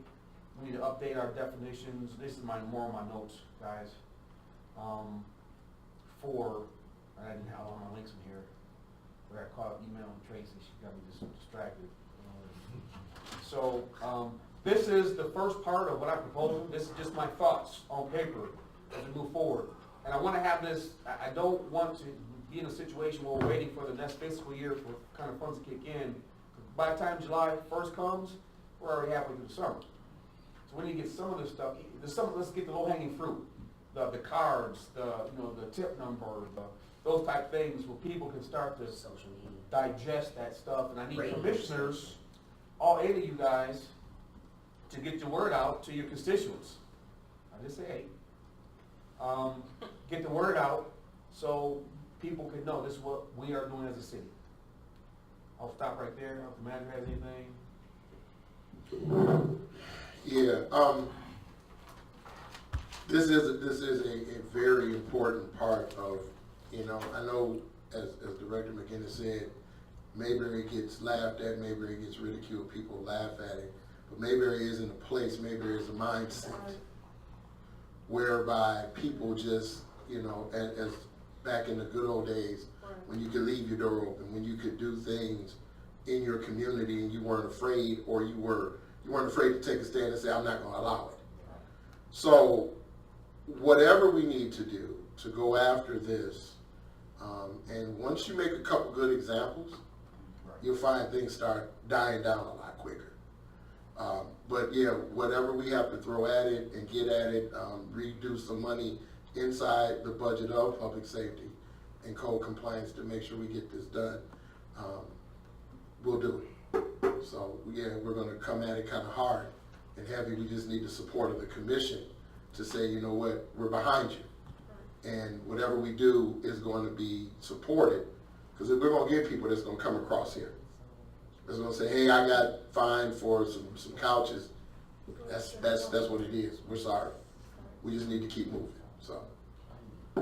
we need to update our definitions. This is more of my notes, guys. I didn't have all my links in here. I got caught emailing Tracy. She got me just distracted. So this is the first part of what I'm proposing. This is just my thoughts on paper as we move forward. And I want to have this, I don't want to be in a situation where we're waiting for the next fiscal year for kind of funds to kick in. By the time July 1st comes, we're already halfway through the summer. So we need to get some of this stuff. Let's get the low-hanging fruit. The cards, the tip number, those type of things where people can start to Social media. digest that stuff. And I need Great. commissioners, all 8 of you guys, to get your word out to your constituents. I just say 8. Get the word out so people can know this is what we are doing as a city. I'll stop right there, if the manager has anything. Yeah, this is a very important part of, you know, I know as Director McGinnis said, Mayberry gets laughed at, Mayberry gets ridiculed, people laugh at it, but Mayberry isn't a place, Mayberry is a mindset whereby people just, you know, as back in the good old days, when you could leave your door open, when you could do things in your community and you weren't afraid, or you weren't afraid to take a stand and say, I'm not gonna allow it. So whatever we need to do to go after this, and once you make a couple good examples, you'll find things start dying down a lot quicker. But yeah, whatever we have to throw at it and get at it, reduce some money inside the budget of public safety and code compliance to make sure we get this done, we'll do it. So yeah, we're gonna come at it kind of hard and heavy. We just need the support of the commission to say, you know what, we're behind you. And whatever we do is going to be supported, because we're gonna get people that's gonna come across here. That's gonna say, hey, I got fined for some couches. That's what it is. We're sorry. We just need to keep moving, so.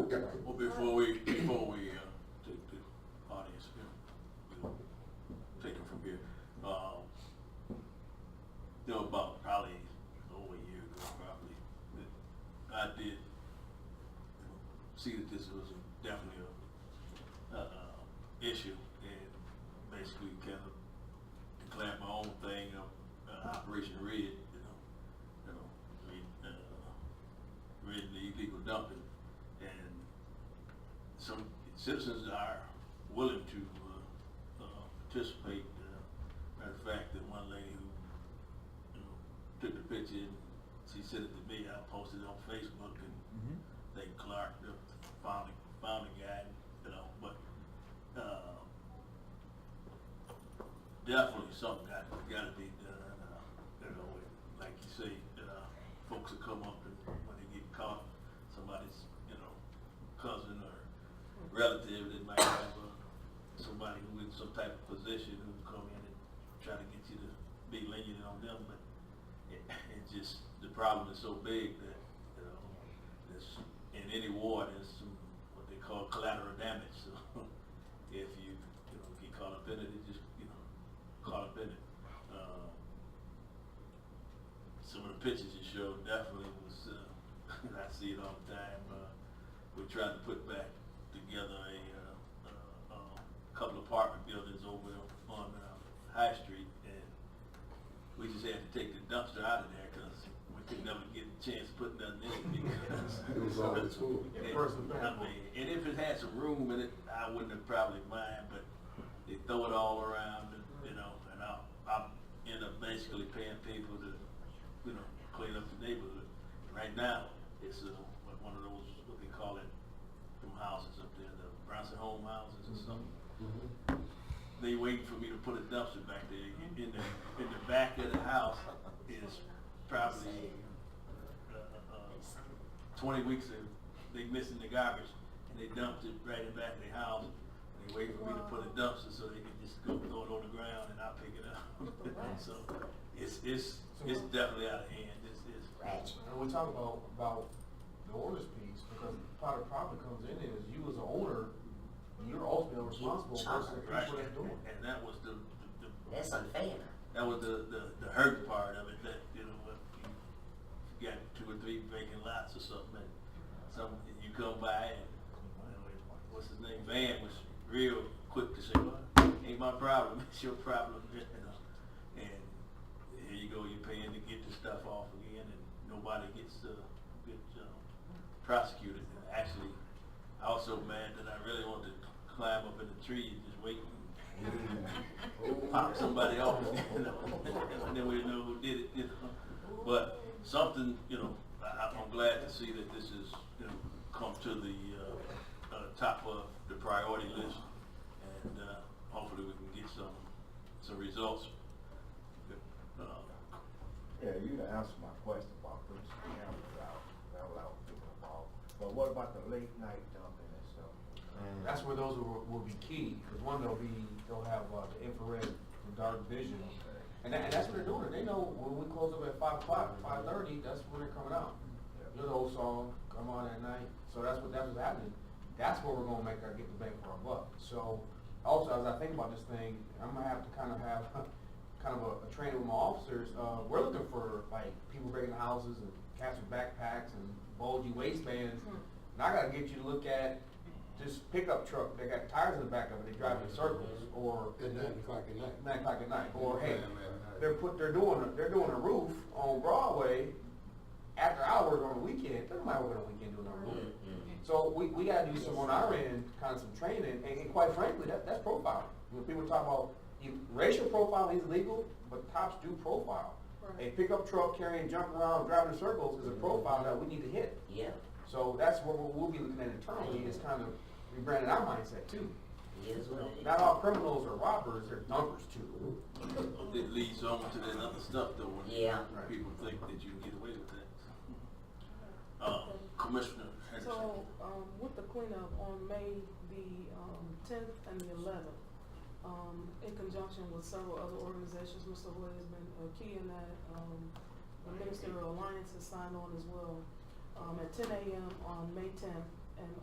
Yeah. Well, before we take the audience, we'll take it from here. You know, about probably over a year ago, probably, I did see that this was definitely a issue, and basically kind of declared my own thing, Operation Red, red the illegal dumping, and some citizens are willing to participate. Matter of fact, that one lady who took the picture and she sent it to me, I posted it on Facebook, and they Clark found the guy, but definitely something got to be done. Like you say, folks will come up and when they get caught, somebody's cousin or relative that might have somebody who in some type of position who come in and try to get you to be lenient on them, but it just, the problem is so big that there's, in any war there's some what they call collateral damage. So if you get caught up in it, it just caught up in it. Some of the pictures you showed definitely was I see it all the time. We're trying to put back together a couple of apartment buildings over on High Street, and we just had to take the dumpster out of there because we could never get a chance to put nothing in it because It was all the tool. and if it had some room in it, I wouldn't have probably mind, but they throw it all around, and and I'll end up basically paying people to clean up the neighborhood. Right now, it's one of those, what they call it, them houses up there, the Bronson Home houses or something. They waiting for me to put a dumpster back there. In the back of the house is probably 20 weeks of they missing the garbage, and they dumped it right in the back of their house. And they waiting for me to put a dumpster so they can just go throw it on the ground and I'll pick it up. So it's definitely out of hand. And we talk about the owners piece, because part of the problem comes in is you as an owner, you're ultimately responsible versus the people that's doing it. And that was the That's unfair. that was the hurt part of it, that if you got 2 or 3 vacant lots or something, and you come by and what's his name, Van was real quick to say, well, ain't my problem, it's your problem, and here you go, you're paying to get the stuff off again, and nobody gets prosecuted. And actually, I was so mad that I really wanted to climb up in the tree and just wait and pop somebody off, and then we know who did it, But something, I'm glad to see that this has come to the top of the priority list, and hopefully we can get some results. Yeah, you done answered my question about putting some cameras out. That was what I was thinking about. But what about the late night dumping and stuff? that's where those will be key, because one, they'll have, the infrared, the dark vision. And that's what they're doing, they know when we close up at 5:00, 5:30, that's when they're coming out. You know the old song, come on at night, so that's what's happening. That's where we're gonna get the bang for our buck. So, also, as I think about this thing, I'm gonna have to kind of have a training with my officers. We're looking for, like, people breaking houses and cats with backpacks and bulgy waistbands. And I gotta get you to look at this pickup truck, they got tires in the back of it, they drive in circles, or At 9 o'clock at night. 9 o'clock at night, or hey, they're doing a roof on Broadway after hours on the weekend. Doesn't matter what on the weekend doing a roof. So we gotta do some on our end, kind of some training, and quite frankly, that's profiling. When people talk about racial profiling is legal, but cops do profile. Right. A pickup truck carrying, jumping around, driving in circles is a profile that we need to hit. Yeah, So that's what we'll be looking at internally, is kind of rebranding our mindset too. it is what it is. Not all criminals are robbers, they're dumpers too. It leads on to that other stuff though, when Yeah. people think that you can get away with that. Commissioner Henderson. So, with the cleanup on May the 10th and the 11th, in conjunction with several other organizations, Mr. Hoy has been key in that. The Ministerial Alliance has signed on as well. At 10 a.m. on May 10th and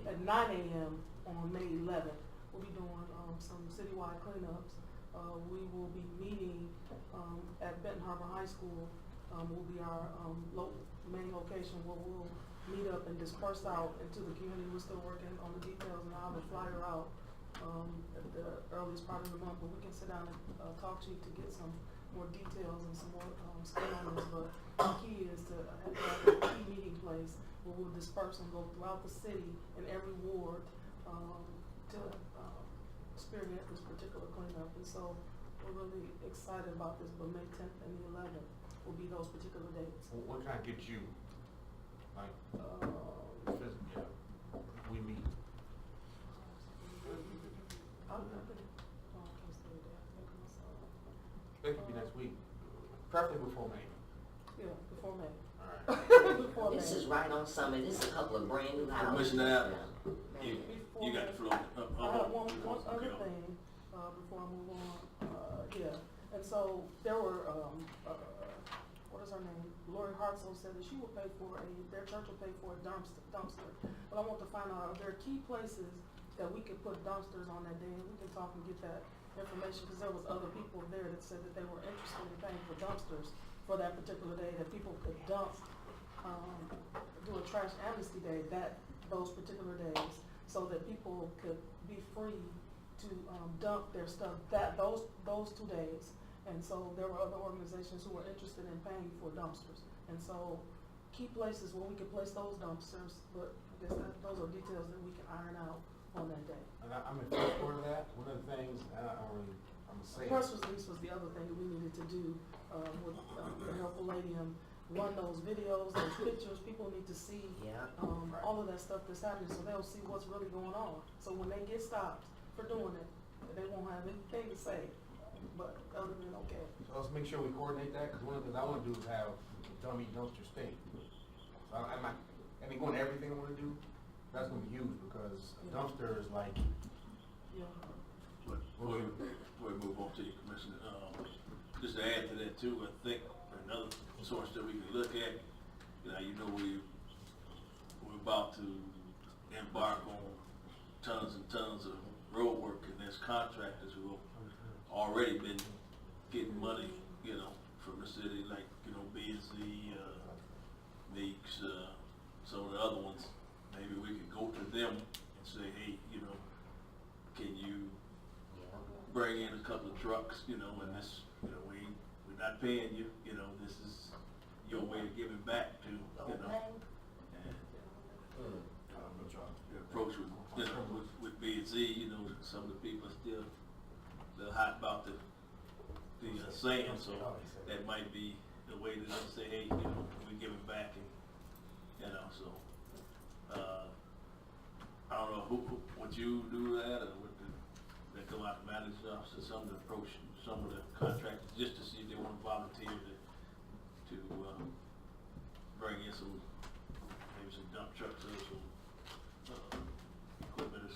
at 9 a.m. on May 11th, we'll be doing some citywide cleanups. We will be meeting at Benton Harbor High School. Will be our main location where we'll meet up and disperse out into the community. We're still working on the details, and I'll have a flyer out at the earliest part of the month, but we can sit down and talk to you to get some more details and some more skin on this. But the key is to have a key meeting place where we'll disperse and go throughout the city in every ward to spearhead this particular cleanup. And so we're really excited about this, but May 10th and the 11th will be those particular dates. What can I get you? Like, physically, we meet. It could be next week, preferably before May. Yeah, before May. Alright. Before May. This is right on Summit, this is a couple of brand new houses. Commissioner Adams, Yeah. you got the floor. I have one other thing, before I move on, and so there were, what is her name? Lori Hartzell said that she would pay for their church will pay for a dumpster. But I want to find out, are there key places that we could put dumpsters on that day, and we can talk and get that information, because there was other people there that said that they were interested in paying for dumpsters for that particular day, that people could dump, do a trash amnesty day those particular days, so that people could be free to dump their stuff those 2 days. And so there were other organizations who were interested in paying for dumpsters. And so key places where we could place those dumpsters, but I guess those are details that we can iron out on that day. And I'm in support of that. One of the things, I'm gonna say. Press release was the other thing that we needed to do, with the helpful lady, and run those videos, those pictures. People need to see, Yeah. all of that stuff that's happening, so they'll see what's really going on. So when they get stopped for doing it, they won't have anything to say, but other than okay. So let's make sure we coordinate that, because one of the things I wanna do is have dummy dumpster state. So I mean, going to everything I wanna do, that's gonna be huge, because a dumpster is like, Yeah. But before we move on to you, Commissioner, just to add to that too, I think another source that we can look at, we're about to embark on tons and tons of road work, and there's contractors who have already been getting money, from the city, like, B&Z, Meeks, some of the other ones. Maybe we could go to them and say, hey, can you bring in a couple of trucks, and this, we're not paying you, this is your way of giving back to, and the approach with B&Z, some of the people are still a little hot about the sand, so that might be the way to say, hey, we're giving back, and, so, I don't know would you do that, or would they go out to manage officer, some of the approach, some of the contractors, just to see if they want to volunteer to bring in maybe some dump trucks or some equipment or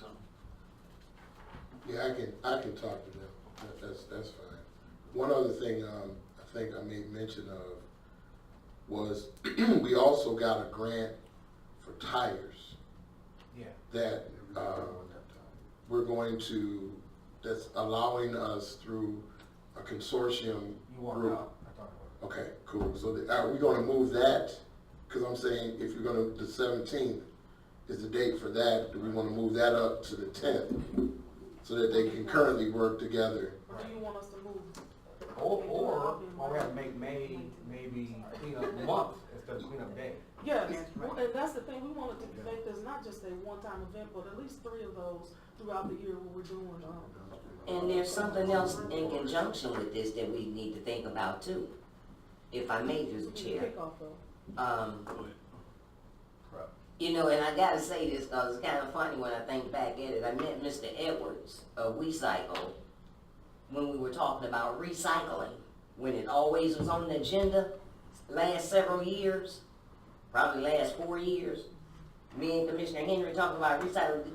Yeah, I can talk to them. That's fine. One other thing, I think I made mention of was we also got a grant for tires Yeah. that, we're going to, that's allowing us through a consortium You walked group. out, I thought it was. Okay, cool. So are we gonna move that? Cause I'm saying if you're gonna, the 17th is the date for that. Do we wanna move that up to the 10th? So that they can currently work together? Or do you want us to move? Or we have to make May, maybe cleanup month instead of cleanup day. Yes, and that's the thing, we want it to make this not just a one-time event, but at least 3 of those throughout the year when we're doing, And there's something else in conjunction with this that we need to think about too. If I may, through the chair. kickoff though. Um, Go ahead. You know, and I gotta say this because it's kind of funny when I think back at it. I met Mr. Edwards of WeCycle when we were talking about recycling, when it always was on the agenda last several years, probably last 4 years. Me and Commissioner Henry talking about recycling.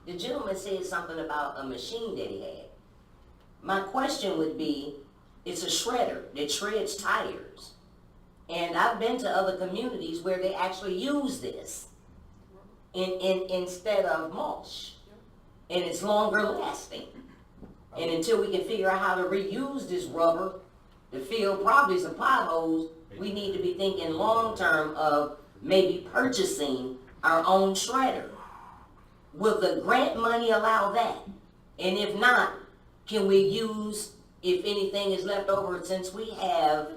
The gentleman said something about a machine that he had. My question would be, it's a shredder that shreds tires. And I've been to other communities where they actually use this instead of mulch. And it's longer lasting. And until we can figure out how to reuse this rubber to fill probably some potholes, we need to be thinking long-term of maybe purchasing our own shredder. Will the grant money allow that? And if not, can we use, if anything is left over, since we have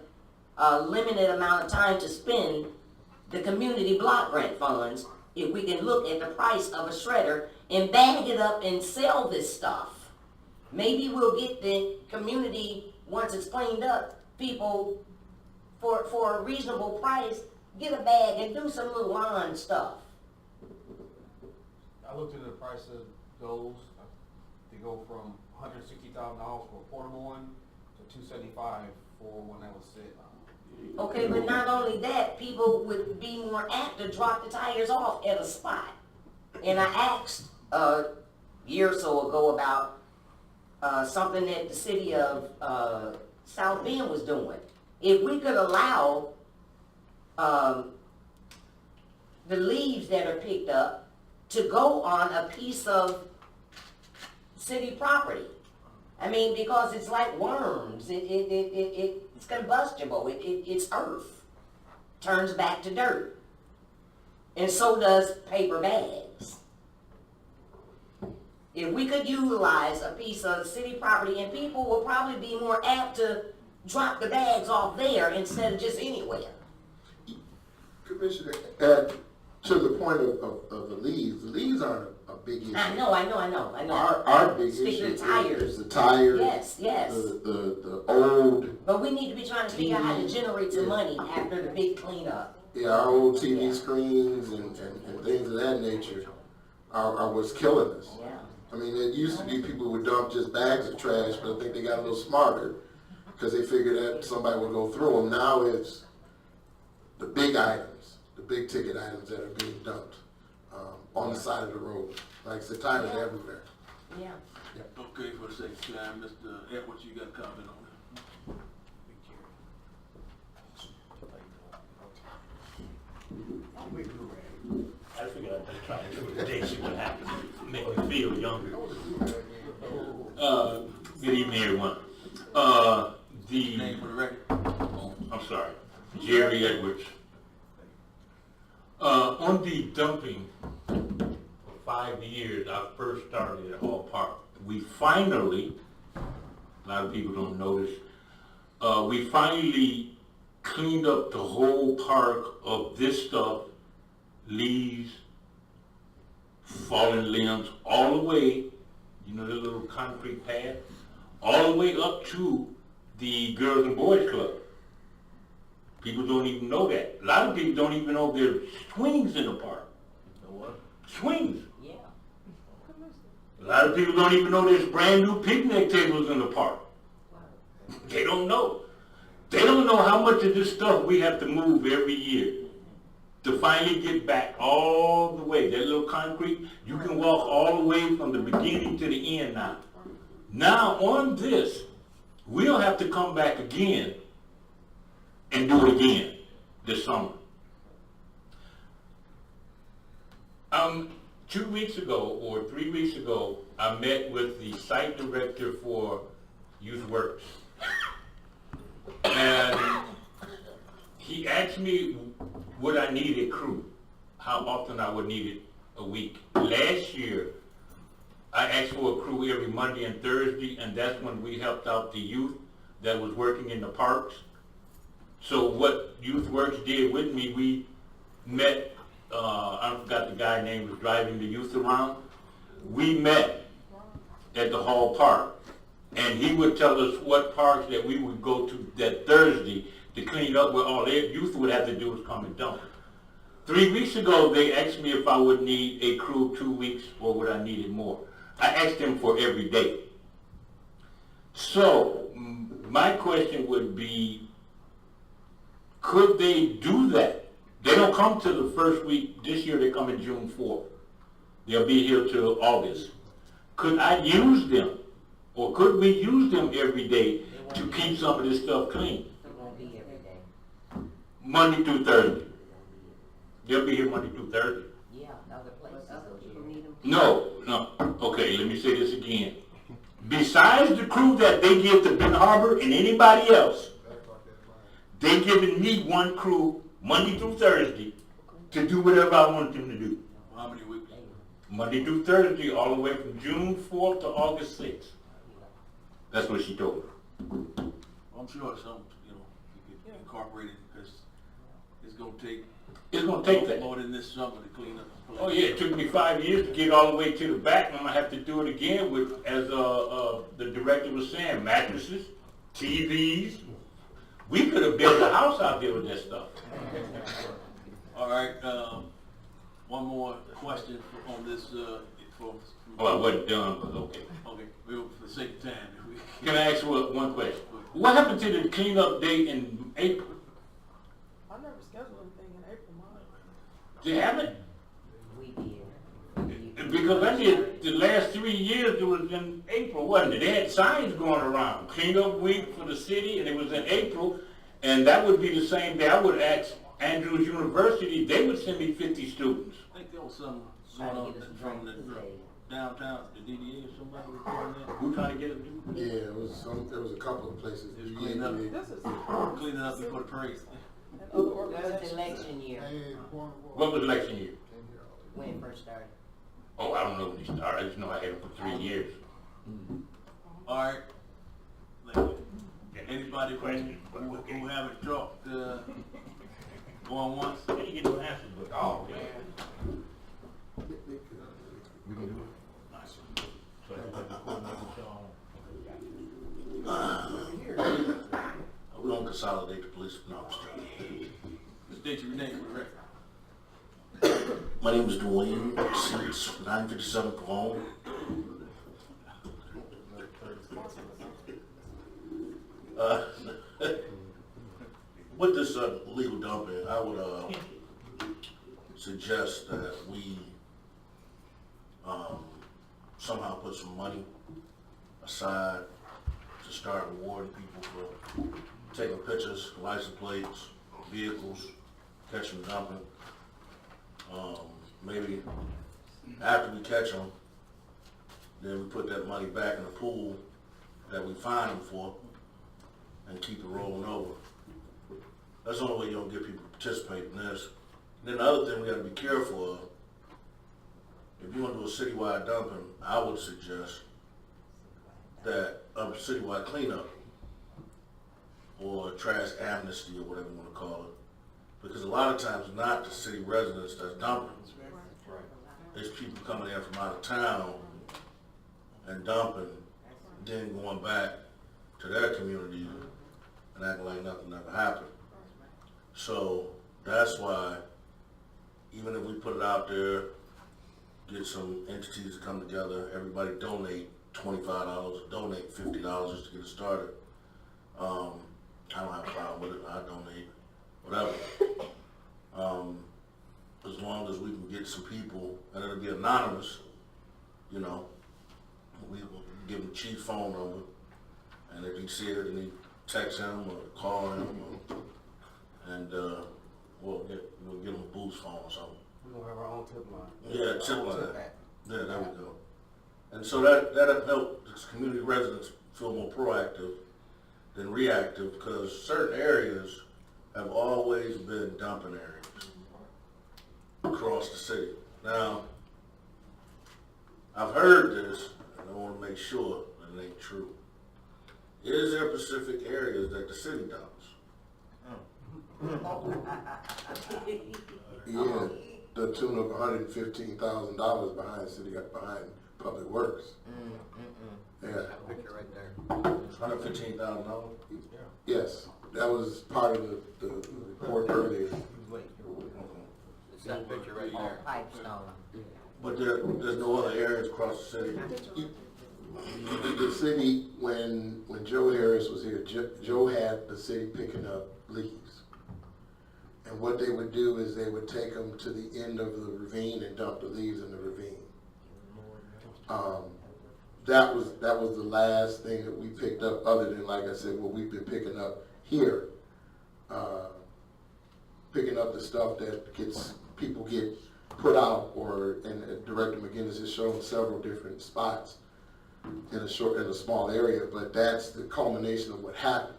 a limited amount of time to spend, the community block grant funds, if we can look at the price of a shredder and bag it up and sell this stuff. Maybe we'll get the community, once it's cleaned up, people for a reasonable price, get a bag and do some little lawn stuff. I looked into the price of those. They go from $160,000 for a portable one to $275 for one that would sit. Okay, but not only that, people would be more apt to drop the tires off at a spot. And I asked a year or so ago about something that the city of South Bend was doing. If we could allow the leaves that are picked up to go on a piece of city property. I mean, because it's like worms. It's combustible. It's earth. Turns back to dirt. And so does paper bags. If we could utilize a piece of city property, and people will probably be more apt to drop the bags off there instead of just anywhere. Commissioner, to the point of the leaves aren't a big issue. I know. Our big Speaking issue of tires. is the tires. Yes. The old, But we need to be trying to figure out how to generate some money after the big cleanup. our old TV screens and things of that nature are what's killing us. Yeah. I mean, it used to be people would dump just bags of trash, but I think they got a little smarter because they figured that somebody would go through them. Now it's the big items, the big ticket items that are being dumped on the side of the road. Like the tires are everywhere. Yeah. Okay, for the sake of time, Mr. Edwards, you got a comment on I figured I'd just try to do it today, see what happens, make me feel younger. Good evening, everyone. it? Name for the record. I'm sorry, Jerry Edwards. On the dumping, for 5 years, I first started at Hall Park. We finally, a lot of people don't notice, we finally cleaned up the whole park of this stuff, leaves, fallen limbs, all the way, you know, the little concrete path, all the way up to the Girls and Boys Club. People don't even know that. A lot of people don't even know there's swings in the park. Know what? Swings. Yeah. A lot of people don't even know there's brand new picnic tables in the park. They don't know. They don't know how much of this stuff we have to move every year to finally get back all the way. That little concrete, you can walk all the way from the beginning to the end now. Now on this, we'll have to come back again and do it again this summer. 2 weeks ago or 3 weeks ago, I met with the site director for Youth Works. And he asked me would I need a crew, how often I would need it a week. Last year, I asked for a crew every Monday and Thursday, and that's when we helped out the youth that was working in the parks. So what Youth Works did with me, we met, I forgot the guy's name, was driving the youth around. We met at the Hall Park, and he would tell us what parks that we would go to that Thursday to clean up where all their youth would have to do is come and dump it. 3 weeks ago, they asked me if I would need a crew 2 weeks or would I need it more. I asked them for every day. So, my question would be, could they do that? They don't come to the first week. This year they come in June 4th. They'll be here till August. Could I use them? Or could we use them every day to keep some of this stuff clean? It won't be every day. Monday through Thursday. They'll be here Monday through Thursday. Yeah, other places will need them. No. Okay, let me say this again. Besides the crew that they give to Ben Harbor and anybody else, they giving me one crew Monday through Thursday to do whatever I want them to do. How many weeks? Monday through Thursday, all the way from June 4th to August 6th. That's what she told me. I'm sure some, you could incorporate it, because it's gonna take It's gonna take that. more than this summer to clean up the place. Oh yeah, it took me 5 years to get all the way to the back, and I'm gonna have to do it again with, as the director was saying, mattresses, TVs. We could have built a house out there with that stuff. All right, one more question on this, Oh, I wasn't done, but okay. Okay, for the sake of time. Can I ask you one question? What happened to the cleanup day in April? I never scheduled anything in April, March. They haven't? We did. Because I did, the last 3 years, it was in April, wasn't it? They had signs going around, cleanup week for the city, and it was in April, and that would be the same day. I would ask Andrews University, they would send me 50 students. I think there was some Trying going to on get us from the Kool-Aid. downtown, the DDA or somebody reporting that. Who trying to get them to? Yeah, there was a couple of places. Just clean up. This is Cleaning up before the parade. and other That was organizations. election year What was election year? when it first started. Oh, I don't know when they started. I just know I had them for 3 years. All right. Anybody who haven't talked, going once? I didn't get no answers, but, oh, man. We can do it. So that's what the coordinator We don't consolidate the police. No, I'm just kidding. State your name for the record. My name is Dwayne Seats, 957 Cologne. With this legal dumping, I would suggest that we somehow put some money aside to start rewarding people for taking pictures, license plates, vehicles, catching, dumping. Maybe after we catch them, then we put that money back in the pool that we fined them for and keep it rolling over. That's the only way you're gonna get people to participate in this. And then the other thing we gotta be careful of, if you wanna do a citywide dumping, I would suggest that a citywide cleanup or trash amnesty or whatever you wanna call it. Because a lot of times not the city residents that's dumping. It's people coming in from out of town and dumping, then going back to their community and acting like nothing ever happened. So that's why, even if we put it out there, get some entities to come together, everybody donate $25, donate $50 just to get it started. I don't have a problem with it, I donate, whatever. As long as we can get some people, and it'll be anonymous, you know, give him chief phone number, and if he see it, then he text him or call him, and we'll give him a boost phone or something. We gonna have our own tip line. Yeah, tip line. Yeah, there we go. And so that'll help the community residents feel more proactive than reactive, because certain areas have always been dumping areas across the city. Now, I've heard this, and I want to make sure that it ain't true. Is there specific areas that the city dumps? Yeah, the tune of $115,000 behind Public Works. Yeah, Picture right there. $115,000? yes, that was part of the report earlier. It's that picture right All there. Pipestone. But there's no other areas across the city? The city, when Joe Harris was here, Joe had the city picking up leaves. And what they would do is they would take them to the end of the ravine and dump the leaves in the ravine. That was the last thing that we picked up, other than, like I said, what we've been picking up here. Picking up the stuff that people get put out, and Director McGinnis has shown several different spots in a small area, but that's the culmination of what happens.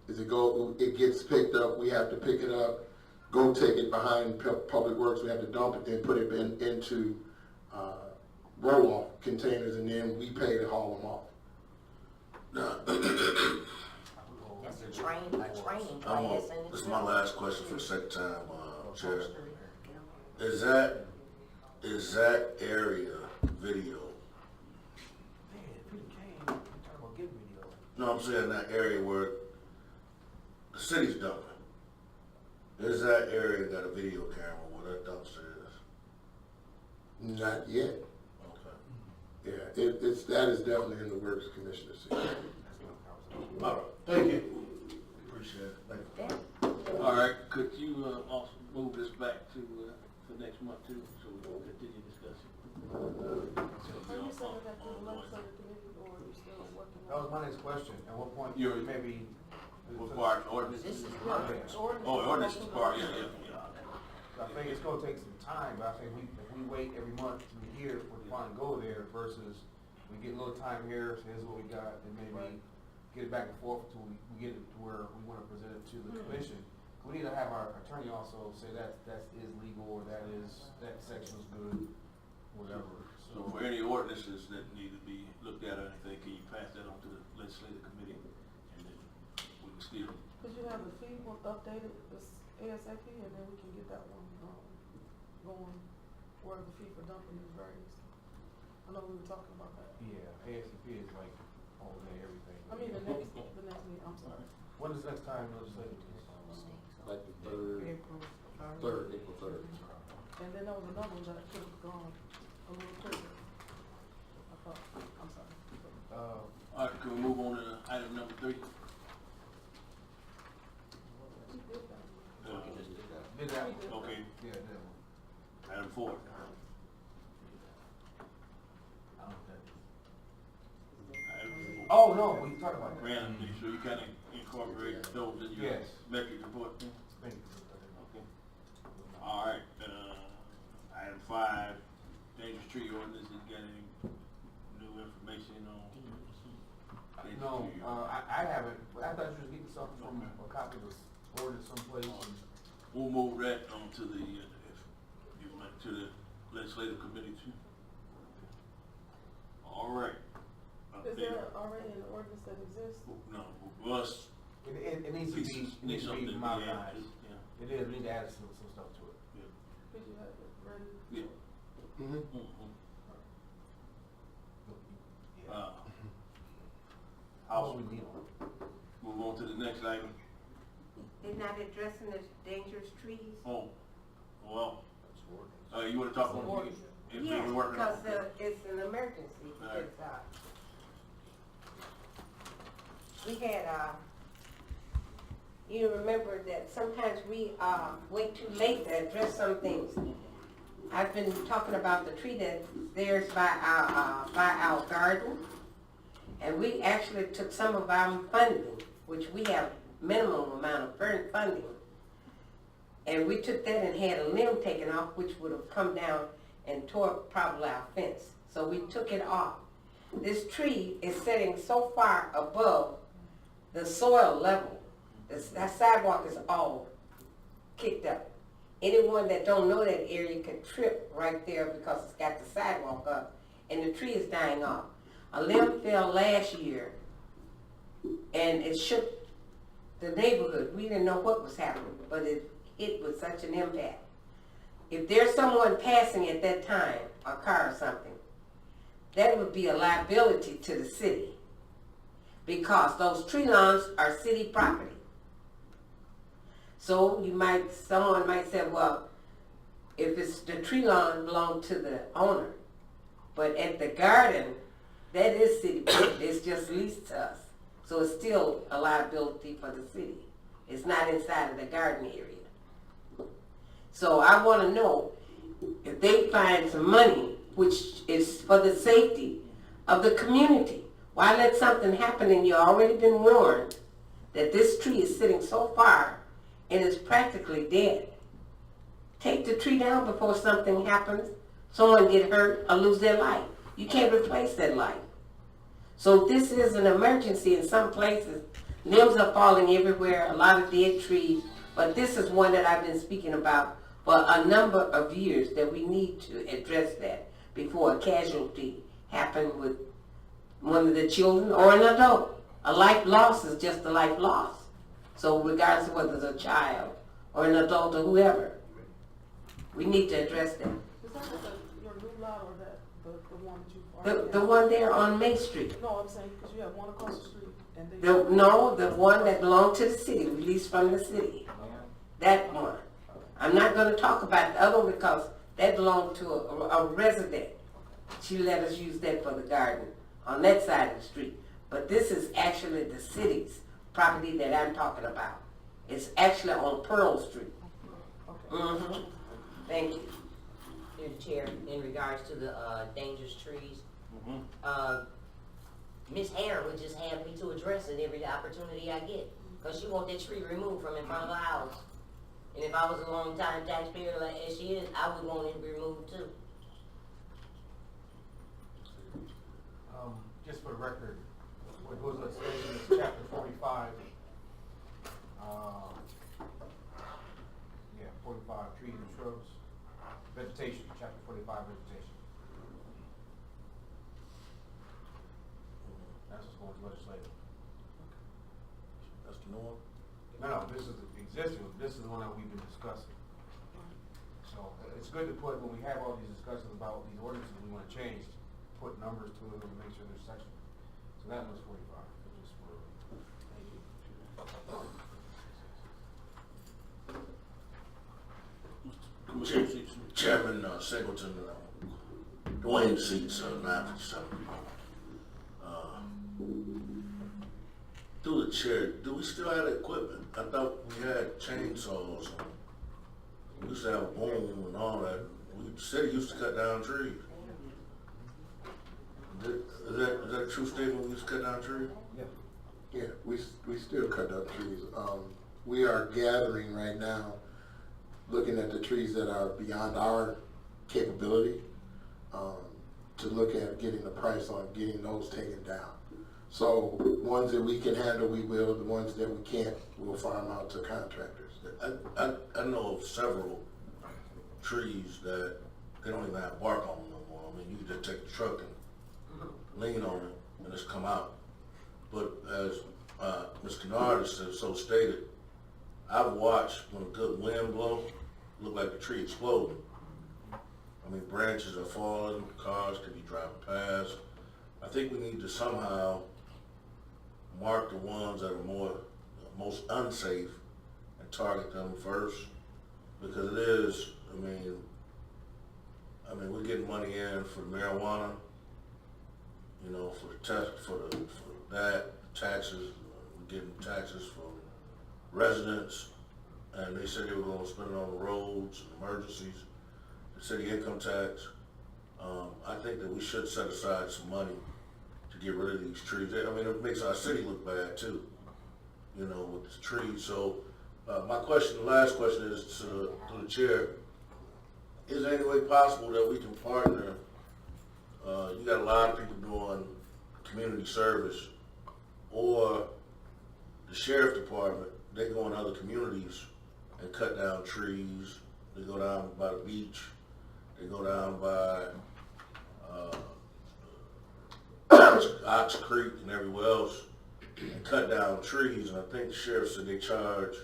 It gets picked up, we have to pick it up, go take it behind Public Works, we have to dump it, then put it into roll-off containers, and then we pay to haul them off. That's a training class, This is my last question for the second time, Chair. Is that area video? No, I'm saying that area where the city's dumping. Is that area got a video camera where that dumpster is? Not yet. Okay. Yeah, that is definitely in the works, Commissioner C. All right, thank you. Appreciate it. Thank you. All right, could you also move this back to next month too, so we can continue discussing? Are you sending that to the legislative committee, or are you still working That on? was my next question. At what point, You're- maybe. What part, ordinance? This is Ordinance is part, yeah. I think it's gonna take some time, but I think if we wait every month to be here for the fund go there versus we get a little time here, so here's what we got, and maybe get it back and forth until we get it to where we wanna present it to the commission. We need to have our attorney also say that is legal, or that section is good, whatever. So for any ordinances that need to be looked at or anything, can you pass that on to the legislative committee? And then we can still, Could you have the fee updated this ASAP, and then we can get that one, going, where the fee for dumping is raised? I know we were talking about that. Yeah, ASCP is like all day, everything. I mean, the next meeting, I'm sorry. When is the next time legislative is? Like the April 3rd. And then there was another one that could have gone a little quicker. I thought, I'm sorry. all right, can we move on to item number 3? We did that. Did that? We did. Okay, Yeah, that one. item 4. Item 4. Oh, no, we talked about that. Brandon, so you kind of incorporate those in your Yes. metric report? Thank you. Okay. All right, item 5, dangerous tree ordinance, you got any new information on? dangerous No, tree? I haven't, but I thought you was getting something from a copy of this ordinance someplace. And We'll move that on to the, if you like, to the legislative committee too. All right. Up Is there. there already an ordinance that exists? No, us, It needs to pieces, be, need something to be added, modernized. yeah. It is, we need to add some stuff to it. Could you have it ready? Yeah. Mhm. Mhm. Yeah. I'll we need on? move on to the next item. They're not addressing the dangerous trees? Oh, well, you wanna talk about? Ordinance. if Yes, we're working on- because it's an emergency. All right. It's, we had, you remember that sometimes we, wait too late to address some things. I've been talking about the tree that there's by our garden. And we actually took some of our funding, which we have minimum amount of funding, and we took that and had a limb taken off, which would have come down and tore up probably our fence. So we took it off. This tree is sitting so far above the soil level. That sidewalk is all kicked up. Anyone that don't know that area could trip right there because it's got the sidewalk up and the tree is dying off. A limb fell last year and it shook the neighborhood. We didn't know what was happening, but it hit with such an impact. If there's someone passing at that time, a car or something, that would be a liability to the city because those tree lawns are city property. So someone might say, well, if it's the tree lawn belong to the owner, but at the garden, that is city property. It's just leased to us. So it's still a liability for the city. It's not inside of the garden area. So I want to know if they find some money, which is for the safety of the community. Why let something happen and you've already been warned that this tree is sitting so far and is practically dead? Take the tree down before something happens, someone get hurt or lose their life. You can't replace that life. So this is an emergency in some places. Limbs are falling everywhere, a lot of dead trees, but this is one that I've been speaking about for a number of years, that we need to address that before a casualty happens with one of the children or an adult. A life loss is just a life loss. So regardless of whether it's a child or an adult or whoever, we need to address that. Is that your new lot or the one that you? The one there on Main Street. No, I'm saying because you have one across the street and they. The one that belonged to the city, released from the city. That one. I'm not going to talk about the other one because that belonged to a resident. She let us use that for the garden on that side of the street. But this is actually the city's property that I'm talking about. It's actually on Pearl Street. Okay. Thank you. Through the chair, in regards to the dangerous trees, Miss Hare would just have me to address it every opportunity I get, because she want that tree removed from in front of her house. And if I was a long-time taxpayer like as she is, I would want it removed too. Just for the record, what goes on station is chapter 45. 45, trees and shrubs. Vegetation, chapter 45, vegetation. That's what's going to legislative. That's the norm. No, this is the existing one. This is the one that we've been discussing. So it's good to put, when we have all these discussions about these ordinances we want to change, put numbers to it and make sure there's sections. So that was 45. Just for, thank you. Chairman Singleton, Dwayne seats 957. Through the chair, do we still have equipment? I thought we had chainsaws. We used to have a boom and all that. The city used to cut down trees. Is that a true statement? We used to cut down trees? Yeah, we still cut down trees. We are gathering right now, looking at the trees that are beyond our capability, to look at getting the price on getting those taken down. So ones that we can handle, we will. The ones that we can't, we'll farm out to contractors. I know of several trees that they don't even have bark on them no more. I mean, you can just take the truck and lean on it and it's come out. But as Ms. Kennard has so stated, I've watched when a good wind blows, look like the tree exploding. I mean, branches are falling, cars could be driving past. I think we need to somehow mark the ones that are most unsafe and target them first, because it is, I mean, we're getting money in for marijuana, you know, for that, taxes, we're getting taxes from residents, and they said they were gonna spend it on the roads, emergencies, the city income tax. I think that we should set aside some money to get rid of these trees. I mean, it makes our city look bad too, you know, with the trees. So, my question, the last question is to the chair. Is there any way possible that we can partner? You got a lot of people doing community service, or the sheriff department, they go in other communities and cut down trees. They go down by the beach. They go down by Ox Creek and everywhere else and cut down trees. And I think the sheriff said they charge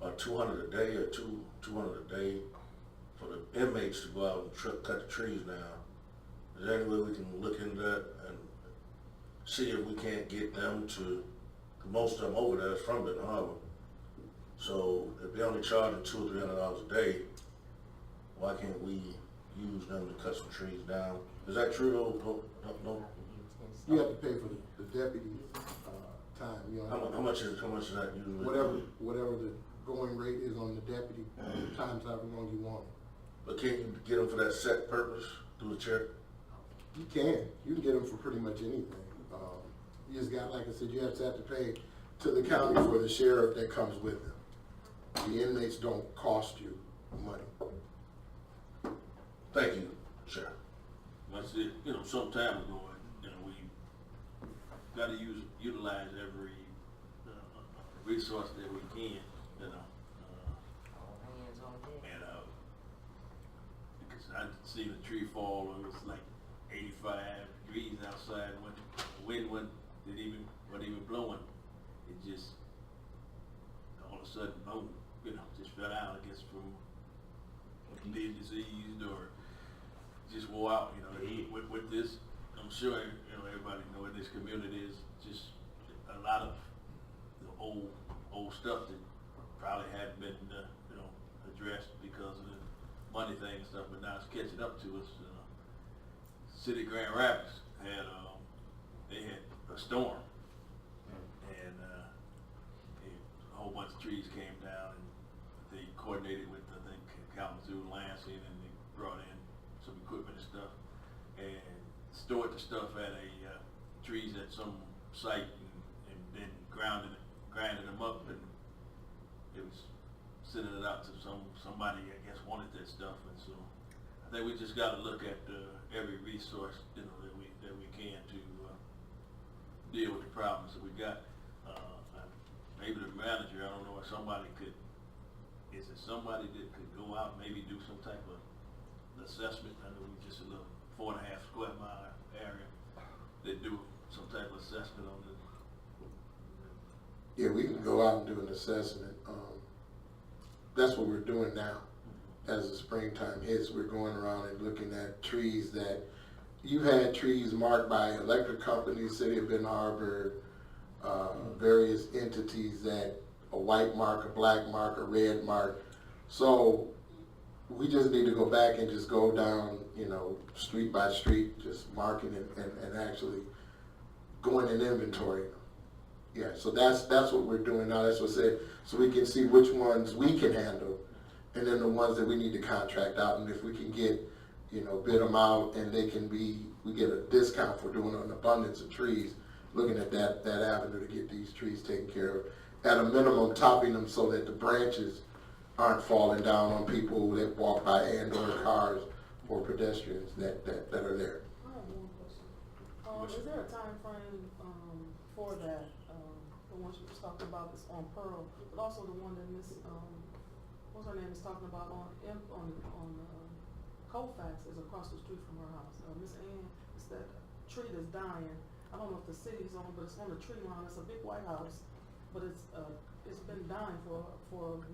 about $200 a day or $200 a day for the inmates to go out and cut the trees down. Is there any way we can look into that and see if we can't get them to, most of them over there is from Benton Harbor. So if they're only charging $200 or $300 a day, why can't we use them to cut some trees down? Is that true though? No? You have to pay for the deputy, time, you know. How much is that usually? Whatever the going rate is on the deputy, times however long you want. But can't you get them for that set purpose through the chair? You can get them for pretty much anything. You just got, like I said, you have to pay to the county for the sheriff that comes with them. The inmates don't cost you money. Thank you, Sheriff. Like I said, you know, some time ago, you know, we gotta utilize every resource that we can, you know. All hands on deck. And, because I seen a tree fall, it was like 85 degrees outside when the wind wasn't even blowing. It just, all of a sudden, boom, you know, just fell out, I guess, from being diseased or just wore out, you know. With this, I'm sure, you know, everybody know in this community is just a lot of the old stuff that probably hadn't been, you know, addressed because of the money thing and stuff, but now it's catching up to us. City of Grand Rapids had, they had a storm, and a whole bunch of trees came down, and they coordinated with, I think, Kalamazoo, Lansing, and they brought in some equipment and stuff, and stored the stuff at trees at some site, and then grinded them up, and it was sending it out to somebody, I guess, wanted that stuff, and so I think we just got to look at every resource, you know, that we can to deal with the problems that we got. Maybe the manager, I don't know if somebody could. Is it somebody that could go out and maybe do some type of assessment? I know we just a little 4.5 square mile area that do some type of assessment on the. Yeah, we can go out and do an assessment. That's what we're doing now. As the springtime hits, we're going around and looking at trees that, you had trees marked by electric companies, City of Benton Harbor, various entities that a white mark, a black mark, a red mark. So we just need to go back and just go down, you know, street by street, just marking and actually going in inventory. Yeah, so that's what we're doing now. That's what I said, so we can see which ones we can handle, and then the ones that we need to contract out. And if we can get, you know, bid them out, and they can be, we get a discount for doing an abundance of trees, looking at that avenue to get these trees taken care of. At a minimum, topping them so that the branches aren't falling down on people that walk by and/or cars or pedestrians that are there. I have one question. Is there a time frame for that? The one she was talking about is on Pearl, but also the one that Miss what's her name is talking about on Colfax is across the street from her house. Miss Ann, it's that tree that's dying. I don't know if the city's on, but it's on the tree line. It's a big white house, but it's been dying for.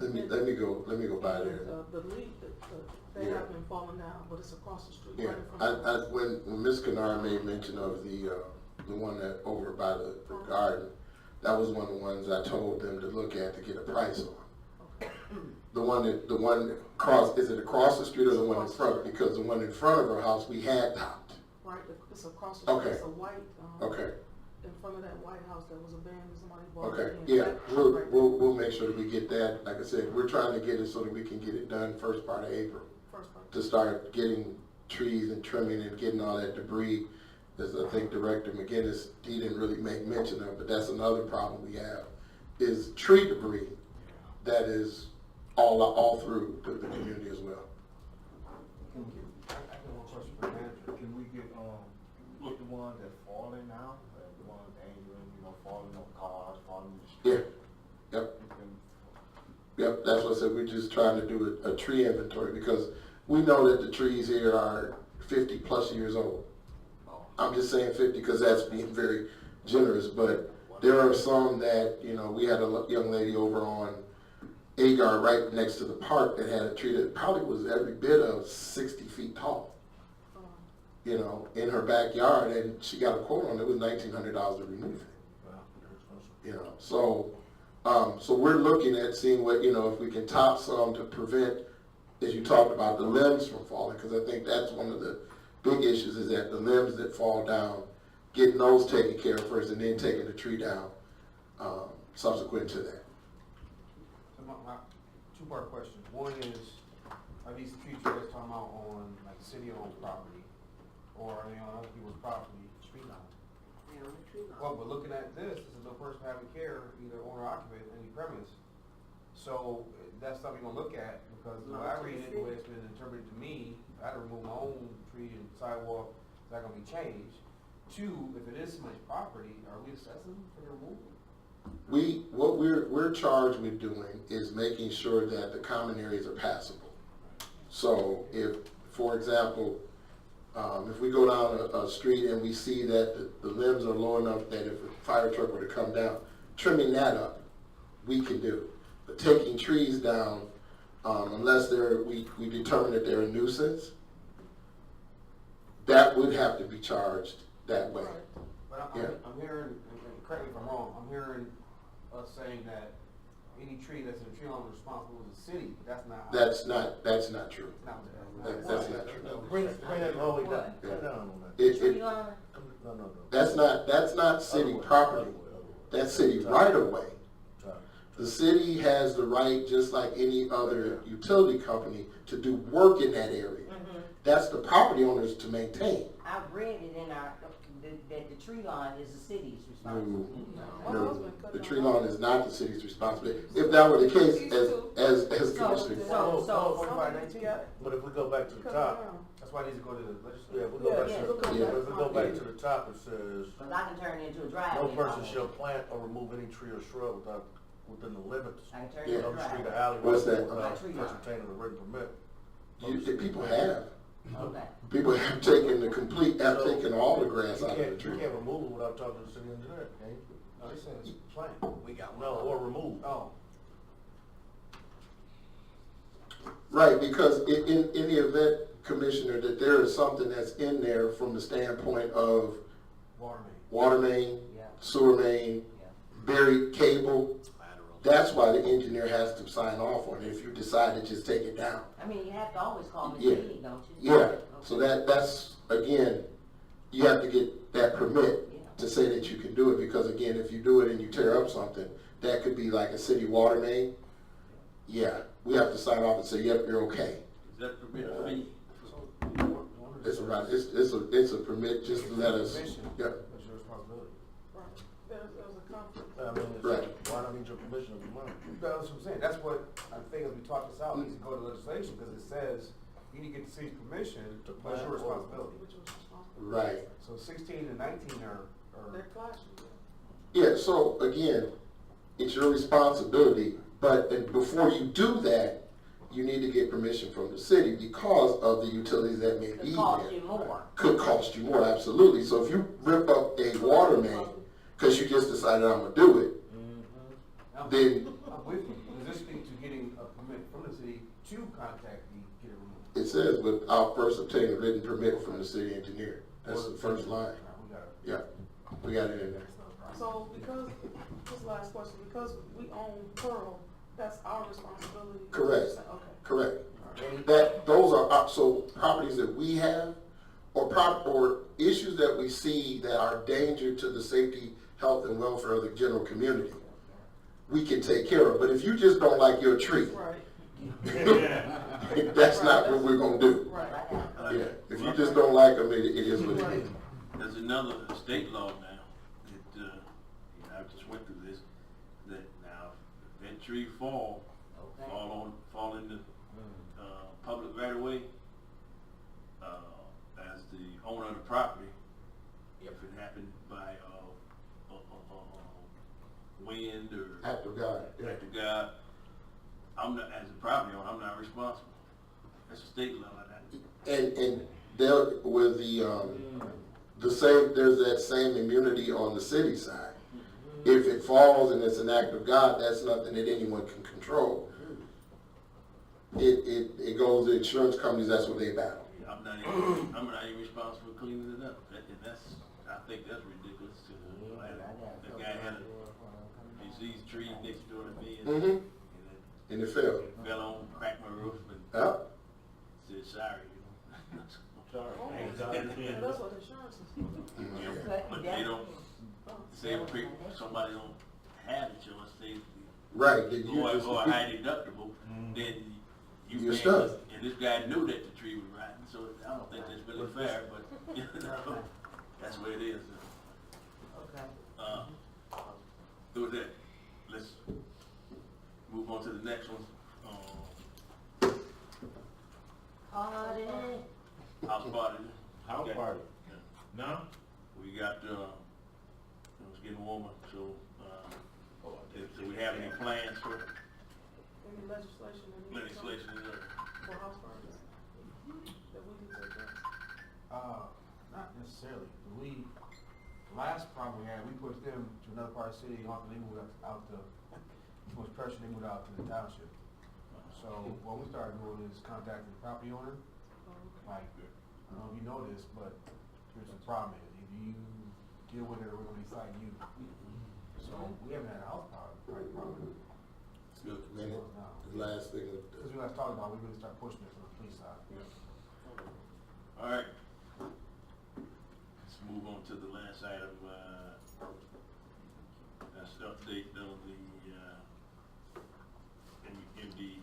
Let me go by there. The leaf, they have been falling down, but it's across the street. Yeah, Right in front of when Ms. Kennard made mention of the one that over by the garden, that was one of the ones I told them to look at to get a price on. Okay. The one across, is it across the street or the one in front? Because the one in front of her house we had topped. Right, it's across the street. Okay. It's a white. Okay. In front of that White House that was abandoned, somebody bought Okay. it. Yeah, we'll make sure that we get that. Like I said, we're trying to get it so that we can get it done first part of April. First part. To start getting trees and trimming and getting all that debris as I think Director McGinnis, he didn't really make mention of, but that's another problem we have, is tree debris that is all through the community as well. I got one question for the manager. Can we get the ones that falling now, the ones dangerous, falling on cars, falling in the street? Yeah, yep. Yep, that's what I said, we're just trying to do a tree inventory, because we know that the trees here are 50+ years old. I'm just saying 50 because that's being very generous, but there are some that, we had a young lady over on Agar right next to the park that had a tree that probably was every bit of 60 feet tall, in her backyard, and she got a quote on it, was $1,900 to remove it. So we're looking at seeing what, if we can top some to prevent, as you talked about, the limbs from falling, because I think that's one of the big issues, is that the limbs that fall down, getting those taken care of first and then taking the tree down subsequent to that. So my two-part question. One is, are these trees you guys talking about on like city-owned property, or are they on other people's property, tree line? Well, but looking at this is the person having care, either owner or occupant, any premise. So that's something you're gonna look at, because when I read it, the way it's been interpreted to me, I had to remove my own tree and sidewalk, is that gonna be changed? Two, if it is somebody's property, are we assessing for the removal? What we're charged with doing is making sure that the common areas are passable. So if, for example, if we go down a street and we see that the limbs are low enough that if a fire truck were to come down, trimming that up, we can do. But taking trees down, unless we determine that they're a nuisance, that would have to be charged that way. But I'm hearing, and correct me if I'm wrong, I'm hearing us saying that any tree that's in a tree line is responsible to the city, but that's not. That's not true. It's not. That's not true. Bring that all the way down. Come down on that. It, line? No. that's not city property. That's city right of way. The city has the right, just like any other utility company, to do work in that area. That's the property owners to maintain. I read it in that the tree line is the city's responsibility. No, the tree lawn is not the city's responsibility. If that were the case, as Commissioner. But if we go back to the top, That's why it needs to go to the legislature. yeah, if we go back to the top, it says, But I can turn it into a driveway. no person shall plant or remove any tree or shrub within the limits I can turn of it into a the street or driveway. alleyway. What's that? Without Tree first line. obtaining a written permit. People have. Okay. People have taken all the grass out of the You tree. can't remove it without talking to the city engineer, can you? No, they said it's plant. We got one. No, or remove. Oh. Right, because in the event, Commissioner, that there is something that's in there from the standpoint of water main, Yeah. sewer main, buried cable, that's why the engineer has to sign off on it if you decide to just take it down. I mean, you have to always call the Yeah. city, don't you? Yeah, so that's, again, you have to get that permit Yeah. to say that you can do it, because again, if you do it and you tear up something, that could be like a city water main. Yeah, we have to sign off and say, yep, you're okay. Is that permit a fee? It's a permit just to let us, Permission, yep, That's your responsibility. There's a conflict. I mean, Right. why not need your permission if you want? That's what I'm saying. That's what I think as we talk this out, it needs to go to legislation, because it says you need to get the city's permission, but it's your responsibility. Which was responsible. right. So 16 and 19 are They're clashing. Yeah, so again, it's your responsibility, but before you do that, you need to get permission from the city because of the utilities that may be It costs there. you more. Could cost you more, absolutely. So if you rip up a water main, because you just decided I'm gonna do it, then I'm with you. Does this speak to getting a permit from the city to contact the get it removed? it says, without first obtaining a written permit from the city engineer. That's the first line. We got it. Yeah, we got it in there. So because, this last question, because we own Pearl, that's our responsibility? Correct. Okay. Correct. Those are, so properties that we have, or issues that we see that are danger to the safety, health, and welfare of the general community, we can take care of. But if you just don't like your tree, Right. that's not what we're gonna do. Right. Yeah, if you just don't like them, it is what it is. there's another state law now, that, I just went through this, that now, if that tree fall Okay. fall in the, public right of way, as the owner of the property, if it happened by, wind or Act of God. Yeah. act of God, I'm not, as a property owner, I'm not responsible. That's a state law, And there with the same, there's that same immunity on the city side. If it falls and it's an act of God, that's nothing that anyone can control. It goes to insurance companies, that's what they battle. I'm not even responsible for cleaning it up. And that's, I think that's ridiculous. The guy had a diseased tree next door to me, and Mm-hmm. it And it failed. fell on, cracked my roof, and Yeah. said sorry, Sorry. Oh, Exactly. that's what insurance is. But they don't, say if somebody don't have insurance, they, Right. Then you or just, a high deductible, then you You're pay, stuck. and this guy knew that the tree was rotten, so I don't think that's really fair, but, that's what it is. Okay. With that, let's move on to the next one. Party. House party. House Okay. party. Yeah. Now? We got, it's getting warmer, so, do we have any plans for Any legislation that needs to come legislation? for house parties that we need to address? Not necessarily. The last problem we had, we pushed them to another part of the city, after they moved out to, too much pressure, they moved out to the township. So what we started doing is contacting the property owner, like, I don't know if you know this, but here's the problem is, if you deal with it, we're gonna be fighting you. So we haven't had a house party problem. It's good. man, No. the last thing. Because we last talked about, we really start pushing it from the police side. All right. Let's move on to the last item, that's the update on the, MDQ,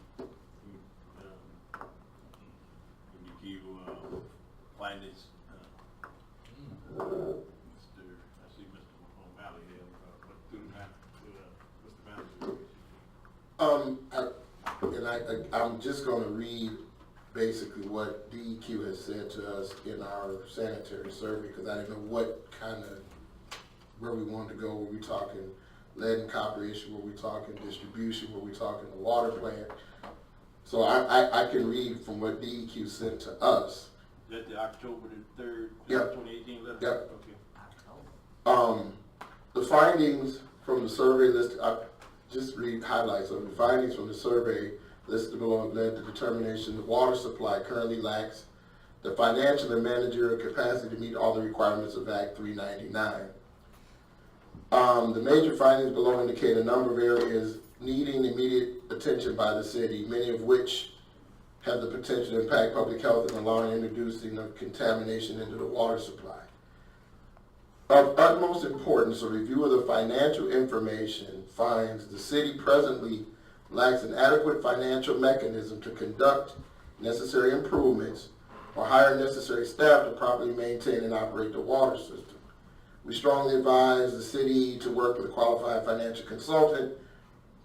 findings, Mr., I see Mr. O'Malley here, but through the Mr. Manager. I'm just gonna read basically what DEQ has said to us in our sanitary survey, because I didn't know what kind of, where we wanted to go. Were we talking lead and copper issue? Were we talking distribution? Were we talking the water plant? So I can read from what DEQ sent to us. That's the October the 3rd, Yep. 2018 letter? Yep. Okay. The findings from the survey list, just read highlights of the findings from the survey listed below led to determination the water supply currently lacks the financial and managerial capacity to meet all the requirements of Act 399. The major findings below indicate a number of areas needing immediate attention by the city, many of which have the potential to impact public health and allowing introducing of contamination into the water supply. Of utmost importance, a review of the financial information finds the city presently lacks an adequate financial mechanism to conduct necessary improvements or hire necessary staff to properly maintain and operate the water system. We strongly advise the city to work with a qualified financial consultant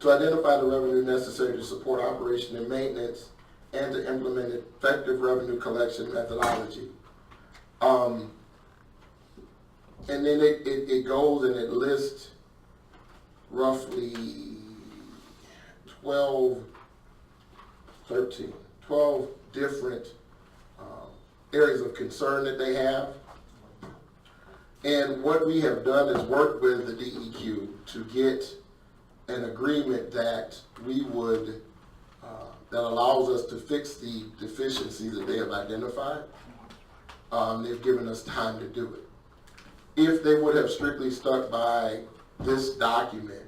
to identify the revenue necessary to support operation and maintenance and to implement effective revenue collection methodology. And then it goes and it lists roughly 12 different areas of concern that they have. And what we have done is work with the DEQ to get an agreement that we would, that allows us to fix the deficiencies that they have identified. They've given us time to do it. If they would have strictly stuck by this document,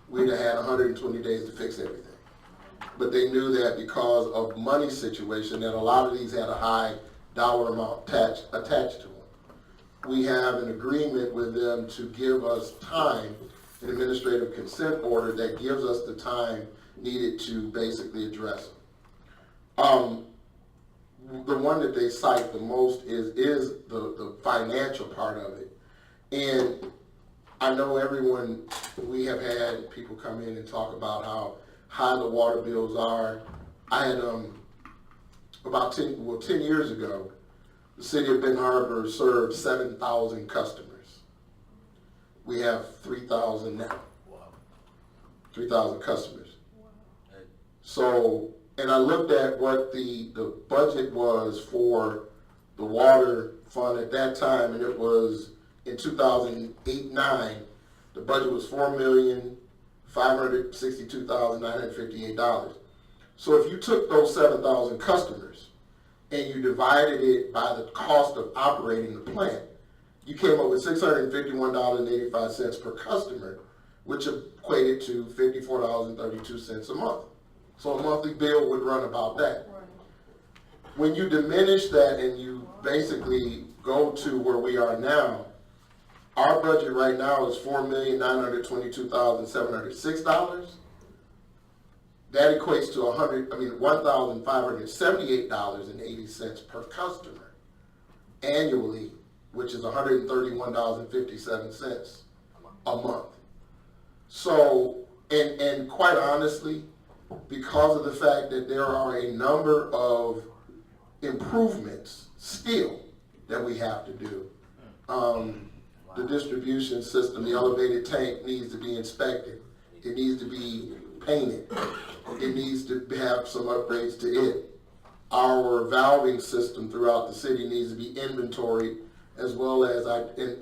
we'd have had 120 days to fix everything. But they knew that because of money situation, that a lot of these had a high dollar amount attached to them. We have an agreement with them to give us time, an administrative consent order that gives us the time needed to basically address them. the one that they cite the most is the financial part of it. And I know everyone, we have had people come in and talk about how high the water bills are. I had, about 10 years ago, the city of Ben Harbor served 7,000 customers. We have 3,000 now. 3,000 customers. So, and I looked at what the budget was for the water fund at that time, and it was in 2008-9, the budget was $4,562,958. So if you took those 7,000 customers and you divided it by the cost of operating the plant, you came up with $651.85 per customer, which equated to $54.32 a month. So a monthly bill would run about that. When you diminish that and you basically go to where we are now, our budget right now is $4,922,706. That equates to $1,578.80 per customer annually, which is $131.57 a month. So, and quite honestly, because of the fact that there are a number of improvements still that we have to do, the distribution system, the elevated tank needs to be inspected. It needs to be painted. It needs to have some upgrades to it. Our valving system throughout the city needs to be inventoried as well as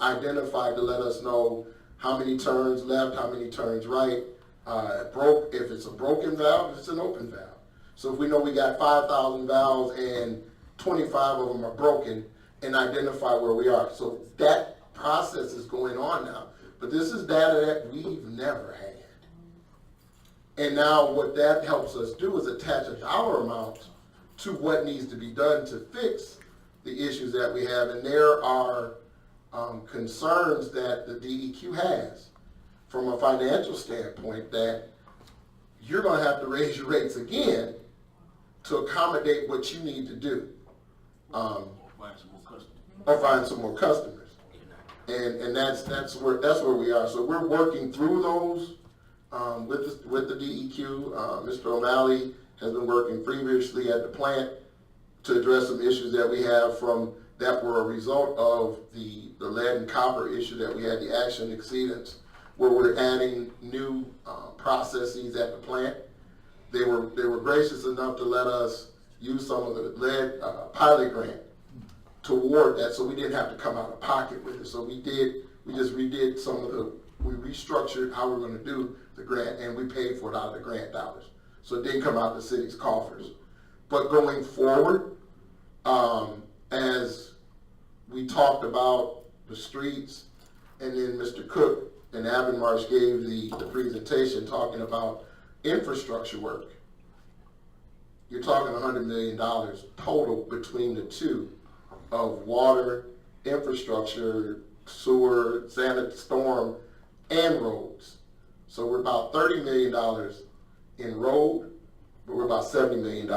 identified to let us know how many turns left, how many turns right, if it's a broken valve, if it's an open valve. So if we know we got 5,000 valves and 25 of them are broken, and identify where we are. So that process is going on now. But this is data that we've never had. And now what that helps us do is attach a dollar amount to what needs to be done to fix the issues that we have. And there are concerns that the DEQ has from a financial standpoint that you're going to have to raise your rates again to accommodate what you need to do. Or find some more customers. And that's where we are. So we're working through those with the DEQ. Mr. O'Malley has been working previously at the plant to address some issues that we have that were a result of the lead and copper issue that we had, the action exceedance, where we're adding new processes at the plant. They were gracious enough to let us use some of the lead pilot grant toward that, so we didn't have to come out of pocket with it. So we just redid we restructured how we're going to do the grant, and we paid for it out of the grant dollars. So it didn't come out of the city's coffers. But going forward, as we talked about the streets, and then Mr. Cook and Avonmarsh gave the presentation talking about infrastructure work. You're talking $100 million total between the two of water, infrastructure, sewer, storm, and roads. So we're about $30 million in road, but we're about $70 million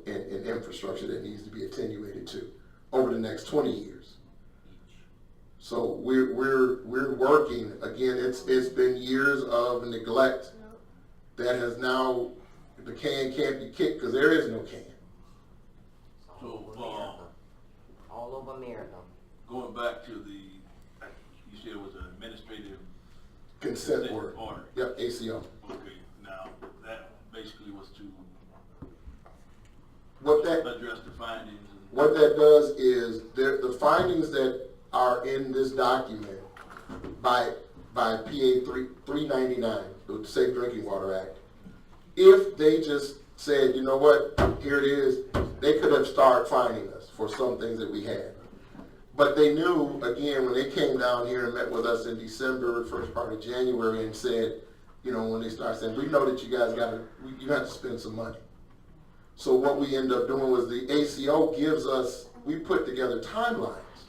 in infrastructure that needs to be attenuated to over the next 20 years. So we're working, again, it's been years of neglect that has now, the can can't be kicked because there is no can. So, all over America. going back to you said it was an administrative Consent order. Yep, ACO. Okay, now that basically was to address the findings. What that does is the findings that are in this document by PA 399, the Safe Drinking Water Act, if they just said, you know what, here it is, they could have started finding us for some things that we had. But they knew, again, when they came down here and met with us in December, first part of January, and said, you know, when they started saying, we know that you guys you have to spend some money. So what we end up doing was the ACO gives us, we put together timelines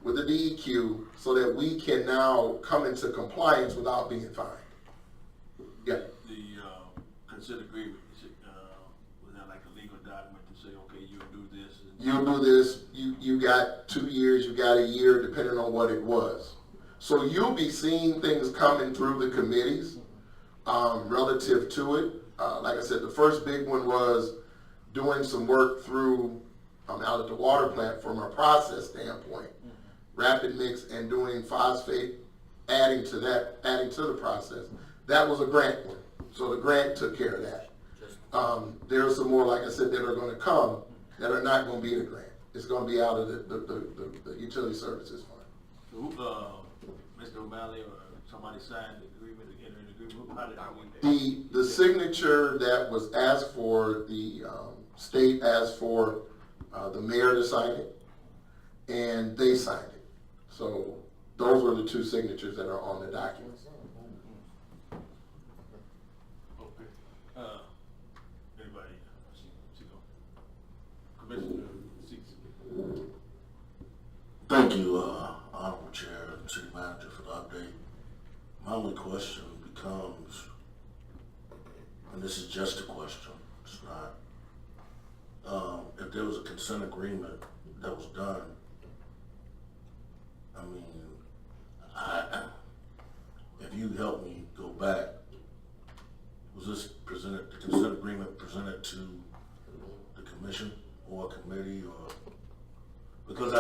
with the DEQ so that we can now come into compliance without being fined. Yeah. The consent agreement, was that like a legal document to say, okay, you'll do this and do this, you got 2 years, you got a year, depending on what it was. So you'll be seeing things coming through the committees relative to it. Like I said, the first big one was doing some work through out at the water plant from a process standpoint, rapid mix and doing phosphate, adding to the process. That was a grant one, so the grant took care of that. There are some more, like I said, that are going to come that are not going to be the grant. It's going to be out of the utility services fund. Mr. O'Malley or somebody signed the agreement, to enter an agreement? How did that work? The signature that was asked for, the state asked for the mayor to sign it, and they signed it. So those were the 2 signatures that are on the document. Okay. Anybody? Commissioner Seats. Thank you, Honorable Chair and City Manager, for the update. My only question becomes, and this is just a question, it's not, if there was a consent agreement that was done, I mean, if you help me go back, was this presented, the consent agreement presented to the commission or committee, or, because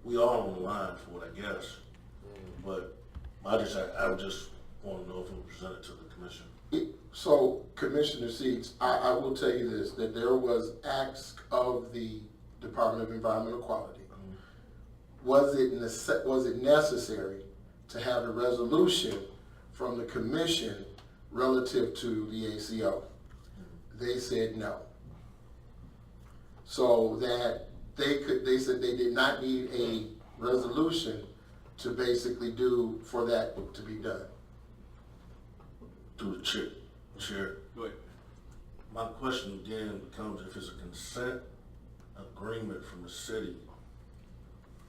we all on the line for it, I guess, but I would just want to know if it was presented to the commission. So, Commissioner Seats, I will tell you this, that there was ask of the Department of Environmental Quality. Was it necessary to have a resolution from the commission relative to the ACO? They said no. So that they said they did not need a resolution to basically for that to be done. To the chair. Go ahead. My question again becomes, if it's a consent agreement from the city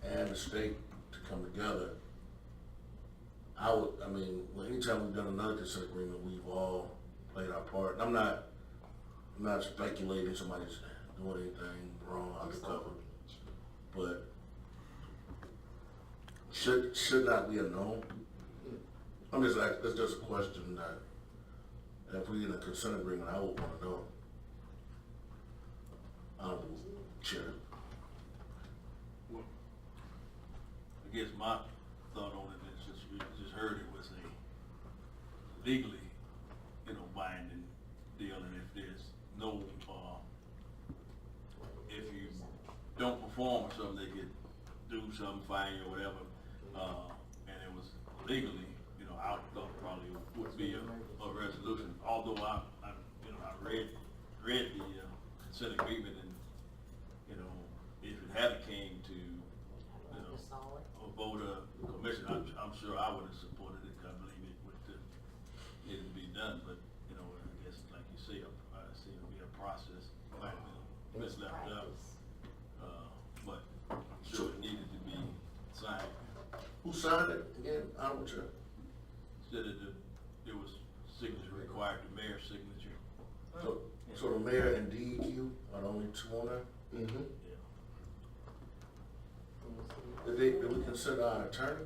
and the state to come together, anytime we've done another consent agreement, we've all played our part. And I'm not speculating somebody's doing anything wrong undercover, but should not be a no. It's just a question that if we in a consent agreement, I would want to know. Chair. Well, I guess my thought on it is we just heard it was a legally, binding deal, and if there's no, if you don't perform or something, they could do something, fine you or whatever, and it was legally, I thought probably would be a resolution, although I read the consent agreement, and, if it hadn't came to, a vote of the commission, I'm sure I would have supported it, 'cause I believe it would need to be done, but, I guess, like you say, I see it'll be a process, might have been misleft out, but I'm sure it needed to be signed. Who signed it again? Honorable Chair. Said that there was signature required, the mayor's signature. So the mayor and DEQ are the only 2 on there? Mm-hmm. Did we consider our attorney?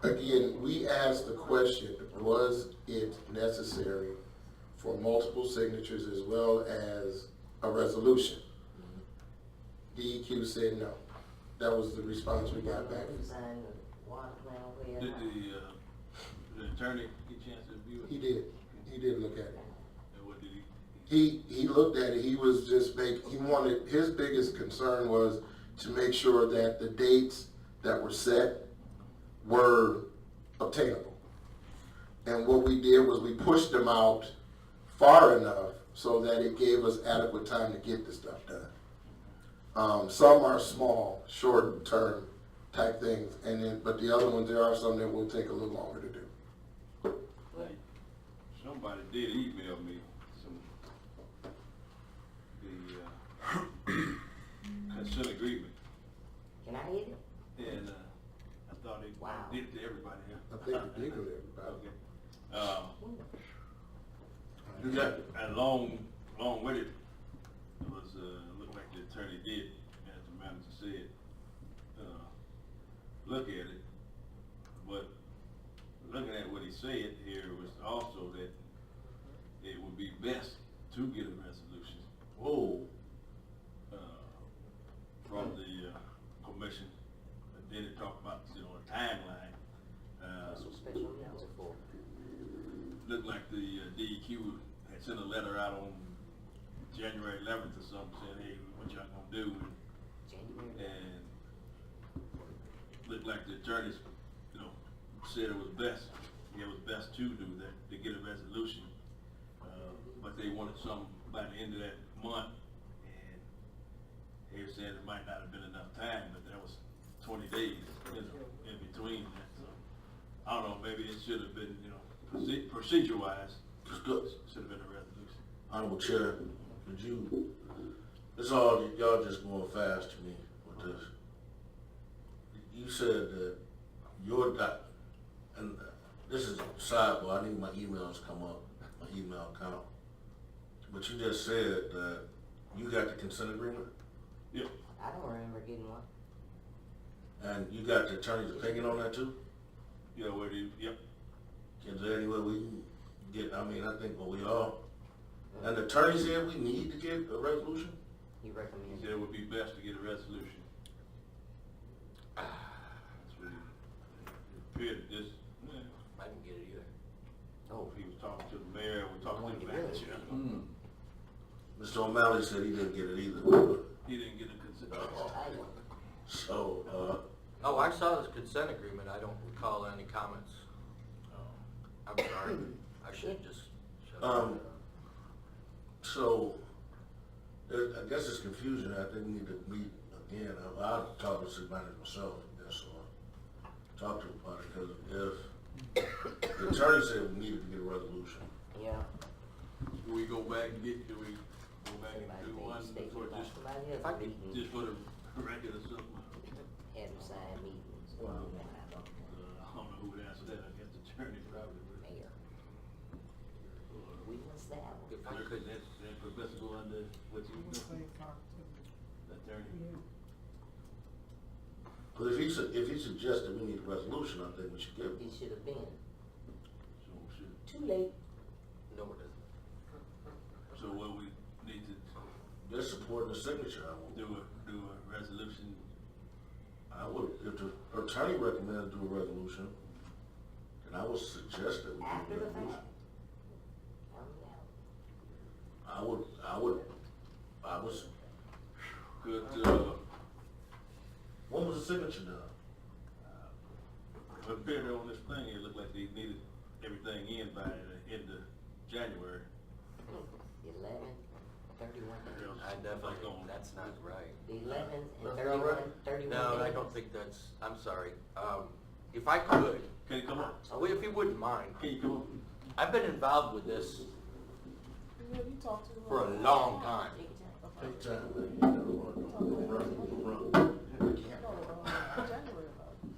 Again, we asked the question, was it necessary for multiple signatures as well as a resolution? DEQ said no. That was the response we got back. Did the attorney get a chance to review it? He did. He did look at it. And what did he? He looked at it. He was just his biggest concern was to make sure that the dates that were set were obtainable. And what we did was we pushed them out far enough so that it gave us adequate time to get the stuff done. Some are small, short-term type things, but the other ones, there are some that will take a little longer to do. Somebody did email me the consent agreement, Can I hit it? and I thought they Wow. did it to everybody. I think it did go to everybody. Okay. Along along with it, it was, looked like the attorney did, as the manager said, look at it. But looking at what he said here was also that it would be best to get a resolution Whoa, from the commission. But then it talked about, you know, a timeline. That's what special meetings are for. Looked like the DEQ had sent a letter out on January 11th or something, saying, hey, what y'all gonna do? January. And looked like the attorneys, you know, said it was best to do that, to get a resolution. But they wanted something by the end of that month, and they said it might not have been enough time, but that was 20 days, you know, in between that. So, I don't know, maybe it should have been, you know, procedure-wise, it's good. should have been a resolution. Honorable Chair, could you, it's all, y'all just going fast to me with this. You said that your and this is a sidebar, I need my emails to come up, my email account. But you just said that you got the consent agreement, Yep. I don't remember getting one. and you got the attorney's opinion on that too? Yeah, where do you, yep. Is there any way we can get, I mean, I think what we all, and the attorney said we need to get a resolution? He He recommended. said it would be best to get a resolution. That's what it appeared that this, I didn't get it either. Oh, he was talking to the mayor, we're talking to the manager. Mr. O'Malley said he didn't get it either. He didn't get a consent. So, Oh, I saw this consent agreement, I don't recall any comments. I'm sorry, I should just shut up. so, I guess it's confusion, I think we need to meet again. I'll talk to the city manager myself, I guess, or talk to him about it, because if the attorney said we needed to get a resolution, yeah. Do we go back and get, do we go back and do one for just, If I could just for the record or something? Have them sign meetings. I don't know who would answer that, I guess the attorney probably would. Mayor. We must have one. If I could, That professor go under what you, attorney? but if he suggested we need a resolution, I think we should give it. It should have been. So should, Too late. no, it isn't. so what we need to Just supporting the signature, I will. do a resolution. I would, if the attorney recommended do a resolution, then I would suggest that we do After a the resolution. fact? Oh, I was, Good, when was the signature done? appeared on this thing, it looked like they needed everything in by the end of January. no. 11, 31. I definitely, that's not right. The 11th and That's not right. 31 No, I days. don't think that's, I'm sorry. If I could, Can you come up? if you wouldn't mind, Can you come up? I've been involved with this Yeah, you talked to him. for a long time. Take your time. Take time, man. You gotta run. January about it.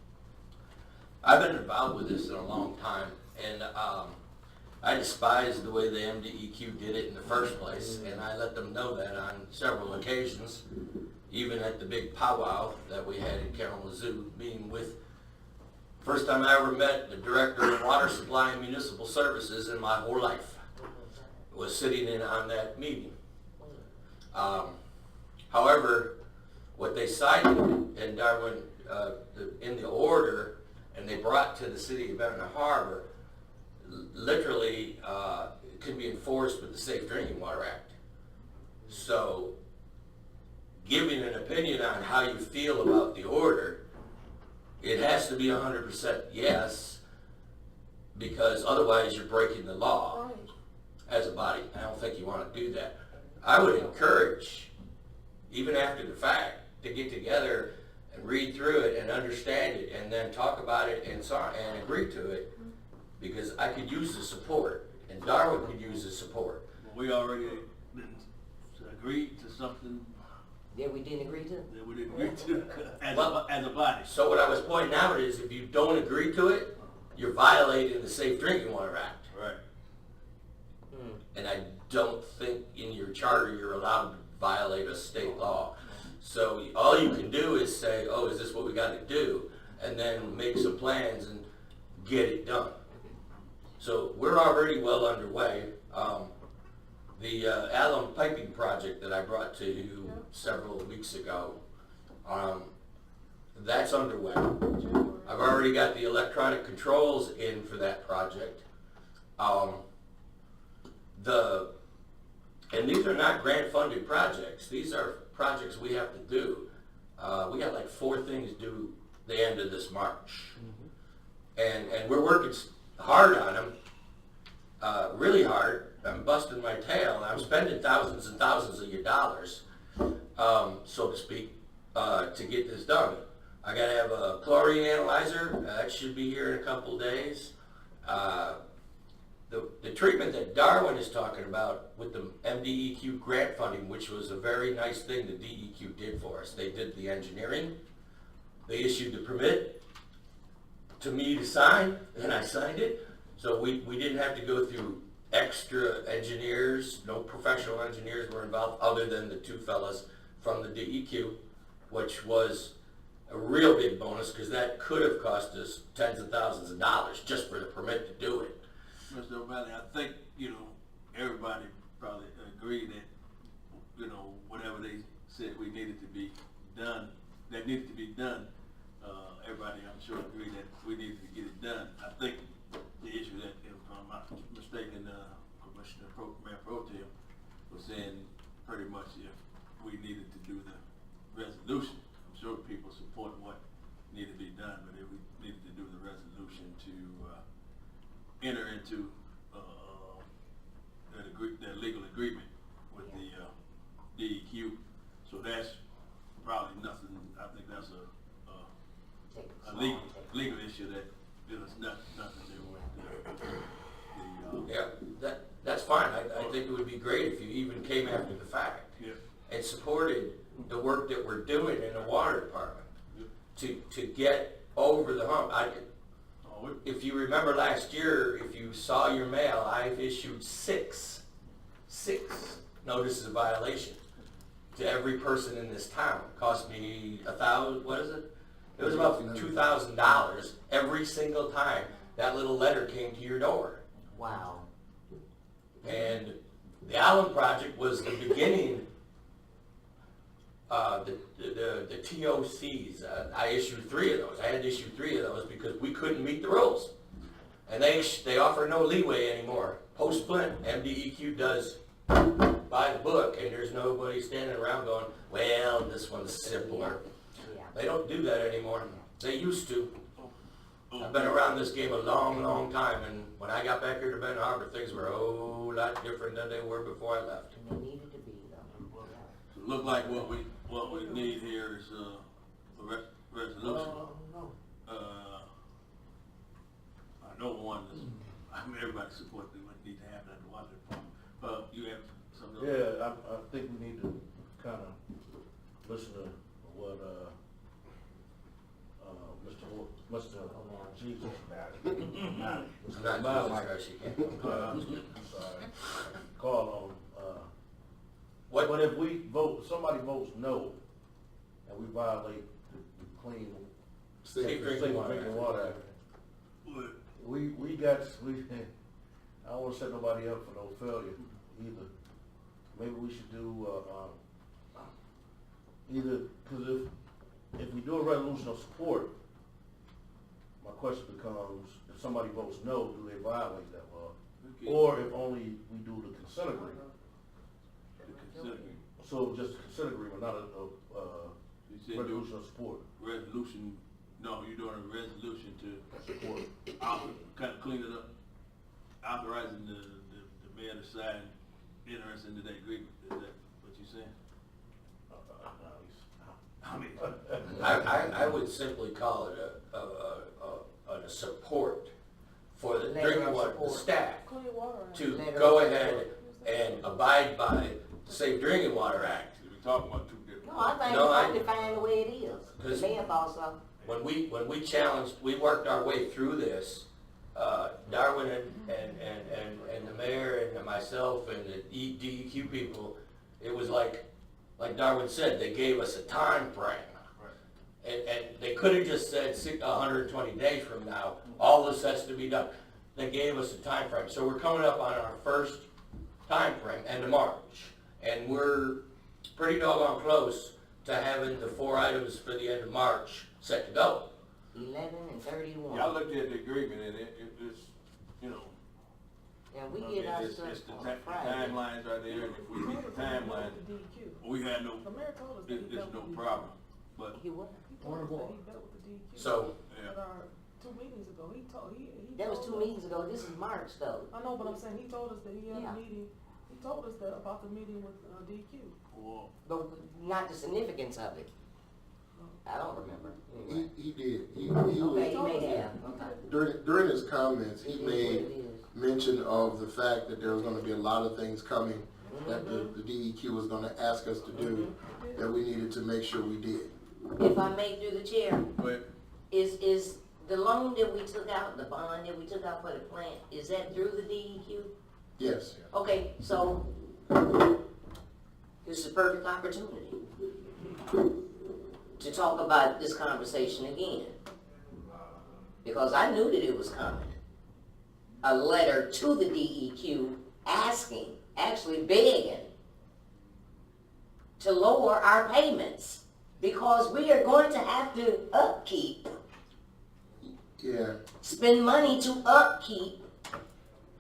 I've been involved with this in a long time, and I despise the way the MDEQ did it in the first place, and I let them know that on several occasions, even at the big powwow that we had in Kalamazoo, meeting with, first time I ever met the Director of Water Supply and Municipal Services in my whole life, was sitting in on that meeting. However, what they cited in Darwin, in the order, and they brought to the city of Benton Harbor, literally can be enforced with the Safe Drinking Water Act. So, giving an opinion on how you feel about the order, it has to be 100% yes, because otherwise you're breaking the law Right. as a body. I don't think you want to do that. I would encourage, even after the fact, to get together and read through it and understand it and then talk about it and agree to it, because I could use the support and Darwin could use the support. We already agreed to something That we didn't agree to? that we didn't agree to Well- as a body. So what I was pointing out is if you don't agree to it, you're violating the Safe Drinking Water Act. Right. Hmm. And I don't think, in your charter, you're allowed to violate a state law. So all you can do is say, oh, is this what we gotta do? And then make some plans and get it done. So we're already well underway. The alum piping project that I brought to you several weeks ago, that's underway. I've already got the electronic controls in for that project. And these are not grant funded projects. These are projects we have to do. We got like 4 things due the end of this March. And we're working hard on them, really hard. I'm busting my tail. I'm spending thousands and thousands of your dollars, so to speak, to get this done. I gotta have a chlorine analyzer. That should be here in a couple of days. The treatment that Darwin is talking about with the MDEQ grant funding, which was a very nice thing the DEQ did for us. They did the engineering. They issued the permit to me to sign, and I signed it. So we didn't have to go through extra engineers. No professional engineers were involved other than the 2 fellas from the DEQ, which was a real big bonus because that could have cost us tens of thousands of dollars just for the permit to do it. Mr. O'Malley, I think, everybody probably agreed that, whatever they said we needed to be done, that needed to be done, everybody, I'm sure, agreed that we needed to get it done. I think the issue that, if I'm not mistaken, Commissioner Mayor Pro Tem was saying pretty much if we needed to do the resolution. I'm sure people support what needed to be done, but if we needed to do the resolution to enter into that legal agreement with the DEQ. So that's probably nothing. I think that's a legal issue that is nothing to do with Yeah, that's fine. I think it would be great if you even came after the fact and supported the work that we're doing in the water department to get over the hump. If you remember last year, if you saw your mail, I've issued six notices of violation to every person in this town. It cost me what is it? It was about $2,000 every single time that little letter came to your door. Wow. And the Allen project was the beginning. The TOCs, I issued 3 of those. I had to issue 3 of those because we couldn't meet the rules. And they offer no leeway anymore. Post-Flint, MDEQ does by the book, and there's nobody standing around going, well, this one's simpler. Yeah. They don't do that anymore. They used to. I've been around this game a long, long time, and when I got back here to Benton Harbor, things were a whole lot different than they were before I left. And they needed to be, though. So it look like what we need here is a resolution. I know one is, everybody supports we need to have that in the water department. You have something? Yeah, I think we need to kind of listen to what, Mr. Jesus, I'm not call on, but if we vote, somebody votes no, and we violate the clean, Safe drinking water act, I don't wanna set nobody up for no failure either. Maybe we should do, cause if we do a resolution of support, my question becomes, if somebody votes no, do they violate that law? Okay. Or if only we do the consent agreement? So just a consent agreement, not a You said resolution of support. resolution, no, you're doing a resolution to support, kind of clean it up, authorizing the mayor to sign interest into that agreement. Is that what you're saying? I would simply call it a support for the Letter drinking of water, the support. staff, Clean water. Act. to Letter go of ahead and abide by the Safe Drinking Water Act. We're talking about 2 different. No, I think No, it's I- fine to find the way it is. Cause- The mayor thought so. When we challenged, we worked our way through this, Darwin and the mayor and myself myself and the DEQ people, it was like Darwin said, they gave us a time frame. And they could have just said 120 days from now, all this has to be done. They gave us a time frame. So we're coming up on our first time frame, end of March. And we're pretty doggone close to having the 4 items for the end of March set to go. 11 and 31. Yeah, I looked at the agreement and it's, you know, And we I get mean, our it's stuff the on the Friday. timelines right there, and if we meet the timeline, The DEQ. we had no, The mayor told us that he there's dealt no with the DEQ. problem. But, He what? He told us that he dealt with the DEQ. So, yeah. At our 2 meetings ago, he That was told 2 us- meetings ago. This is March though. I know, but I'm saying, he told us that he had Yeah. a meeting, he told us that about the meeting with DEQ. Well, But not the significance of it. I don't remember. Anyway. He did. He Okay, was, he may have. Okay. during his comments, It he is what made it is. mention of the fact that there was gonna be a lot of things coming that the DEQ was gonna ask us to do, that we needed to make sure we did. If I may through the chair, but, is the loan that we took out, the bond that we took out for the plant, is that through the DEQ? Yes. Okay, so this is a perfect opportunity to talk about this conversation again. Because I knew that it was coming. A letter to the DEQ asking, actually begging, to lower our payments because we are going to have to upkeep, Yeah. spend money to upkeep.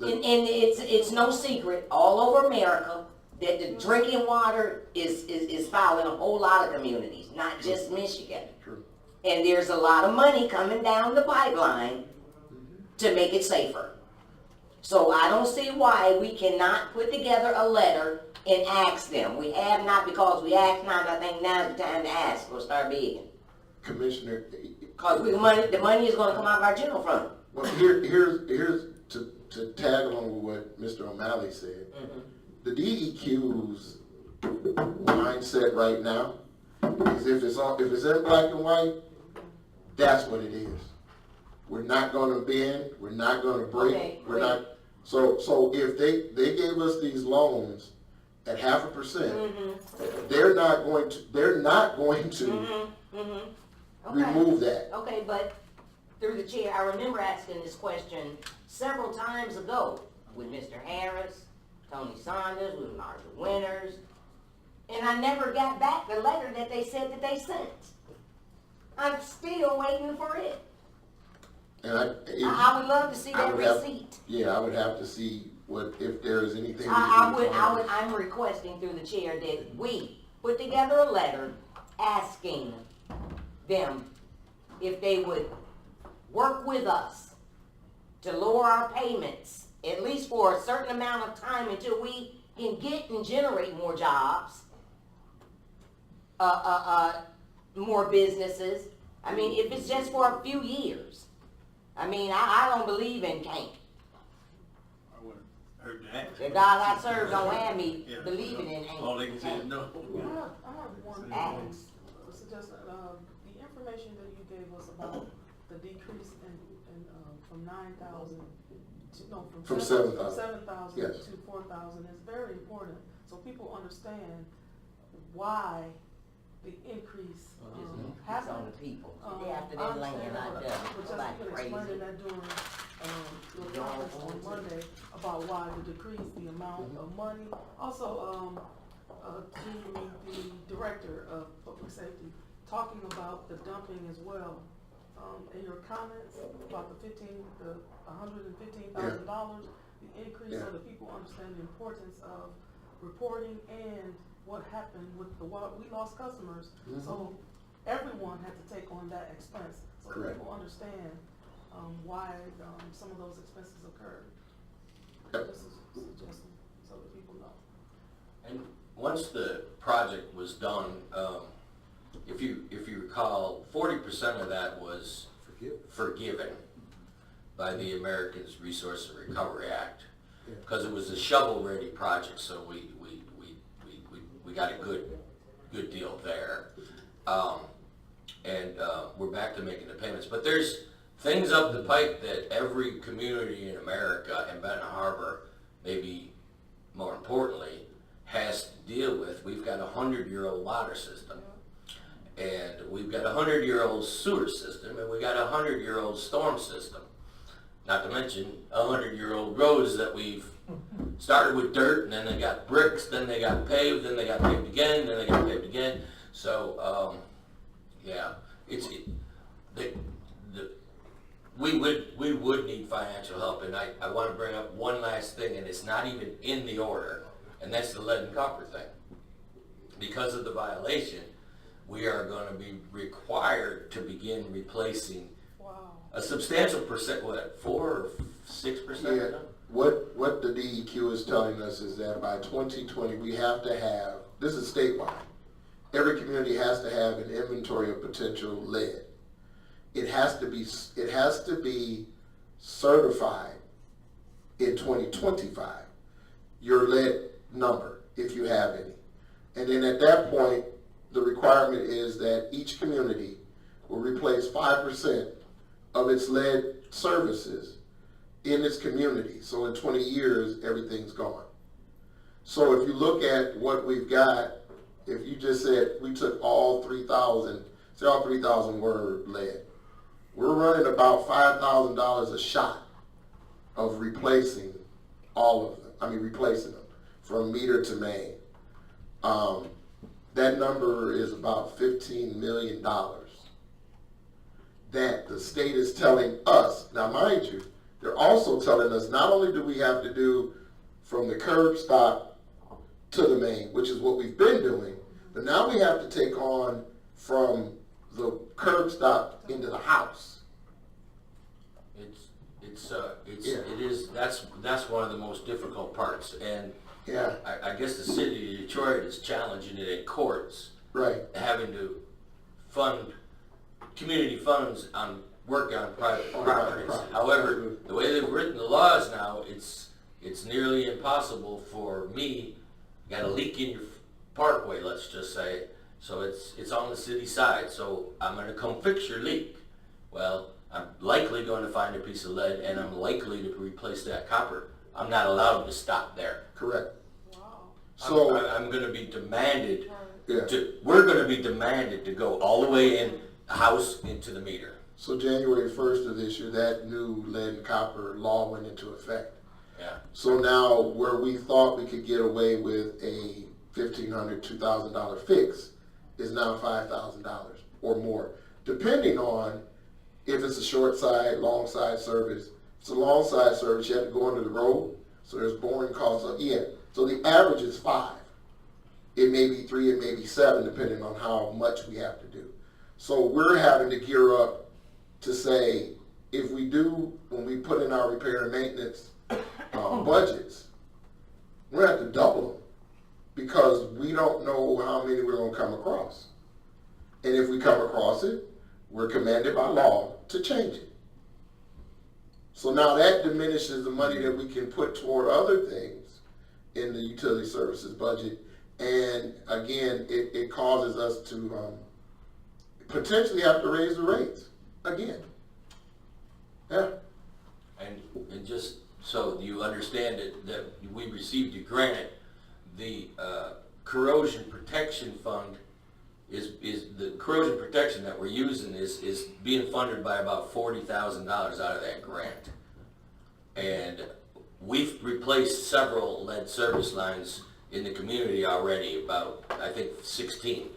And it's no secret all over America that the drinking water is fouling a whole lot of communities, not just Michigan. True. And there's a lot of money coming down the pipeline to make it safer. So I don't see why we cannot put together a letter and ask them. We have not, because we asked not. I think now's the time to ask. We'll start begging. Commissioner, Because the money is going to come out of our general fund. well, here's to tag along with what Mr. O'Malley said. The DEQ's mindset right now is if it's in black and white, that's what it is. We're not gonna bend, we're not gonna break, Okay, we're great. not, so if they gave us these loans at 0.5%, they're not going to Okay. remove that. Okay, but through the chair, I remember asking this question several times ago with Mr. Harris, Tony Saunders, with Martha Winters, and I never got back the letter that they said that they sent. I'm still waiting for it. And I would love to see I that would have- receipt. yeah, I would have to see if there is anything. I'm requesting through the chair that we put together a letter asking them if they would work with us to lower our payments, at least for a certain amount of time until we can get and generate more jobs, more businesses. I mean, if it's just for a few years. I mean, I don't believe in can't. I wouldn't hurt to ask. The God I serve don't have me Yeah. believing in ain't. All they can say is no. I have one Ask. suggestion. The information that you gave us about the decrease in from 9,000 to, no, From 7,000 7,000. Yes. to 4,000 is very important, so people understand why the increase It's on happened. the people. Um, They after I that land, understand I that, done. but just Nobody even crazy. explaining that during your conference on Monday about why the decrease, the amount of money. Also, to the director of public safety, talking about the dumping as well. In your comments about the $115,000, the increase, so that people understand the importance of reporting and what happened with we lost customers. So everyone had to take on that expense, so that Correct. people understand why some of those expenses occurred. Yep. Just a suggestion, so that people know. And once the project was done, if you recall, 40% of that was forgiven by the Americans Resource and Recovery Act, because it was a shovel-ready project, so we got a good deal there. We're back to making the payments, but there's things up the pipe that every community in America and Benton Harbor maybe water system. And we've got a 100-year-old sewer system, and we got a 100-year-old storm system. Not to mention 100-year-old roads that we've started with dirt, and then they got bricks, then they got paved, then they got paved again, then they got paved again. So, yeah, we would need financial help, and I want to bring up one last thing, and it's not even in the order, and that's the lead and copper thing. Because of the violation, we are going to be required to begin replacing a substantial percent, what, 4 or 6%? Yeah. What the DEQ is telling us is that by 2020, we have to have, this is statewide, every community has to have an inventory of potential lead. It has to be certified in 2025, your lead number, if you have any. And then at that point, the requirement is that each community will replace 5% of its lead services in its community. So in 20 years, everything's gone. So if you look at what we've got, if you just said we took all 3,000, say all 3,000 were lead, we're running about $5,000 a shot of replacing all of them. Replacing them from meter to main. That number is about $15 million that the state is telling us. Now, mind you, they're also telling us not only do we have to do from the curb stop to the main, which is what we've been doing, but now we have to take on from the curb stop into the house. That's one of the most difficult parts, and Yeah, I guess the city of Detroit is challenging it in courts, right. having to fund community funds on work on private properties. However, the way they've written the laws now, it's nearly impossible for me. Got a leak in your parkway, let's just say, so it's on the city side. So I'm going to come fix your leak. Well, I'm likely going to find a piece of lead, and I'm likely to replace that copper. I'm not allowed to stop there. Correct. Wow. So I'm going to be demanded. yeah. We're going to be demanded to go all the way in the house into the meter. So January 1st of this year, that new lead and copper law went into effect. Yeah. So now where we thought we could get away with a $1,500, $2,000 fix is now $5,000 or more, depending on if it's a short side, long side service. If it's a long side service, you have to go under the road, so there's boring costs. So the average is 5. It may be 3, it may be 7, depending on how much we have to do. So we're having to gear up to say, if we do, when we put in our repair and maintenance budgets, we're going to have to double them because we don't know how many we're going to come across. And if we come across it, we're commanded by law to change it. So now that diminishes the money that we can put toward other things in the utility services budget. And again, it causes us to potentially have to raise the rates again. Yeah. And just so you understand it, that we received a grant, the corrosion protection fund is the corrosion protection that we're using is being funded by about $40,000 out of that grant. And we've replaced several lead service lines in the community already, about, I think, 16.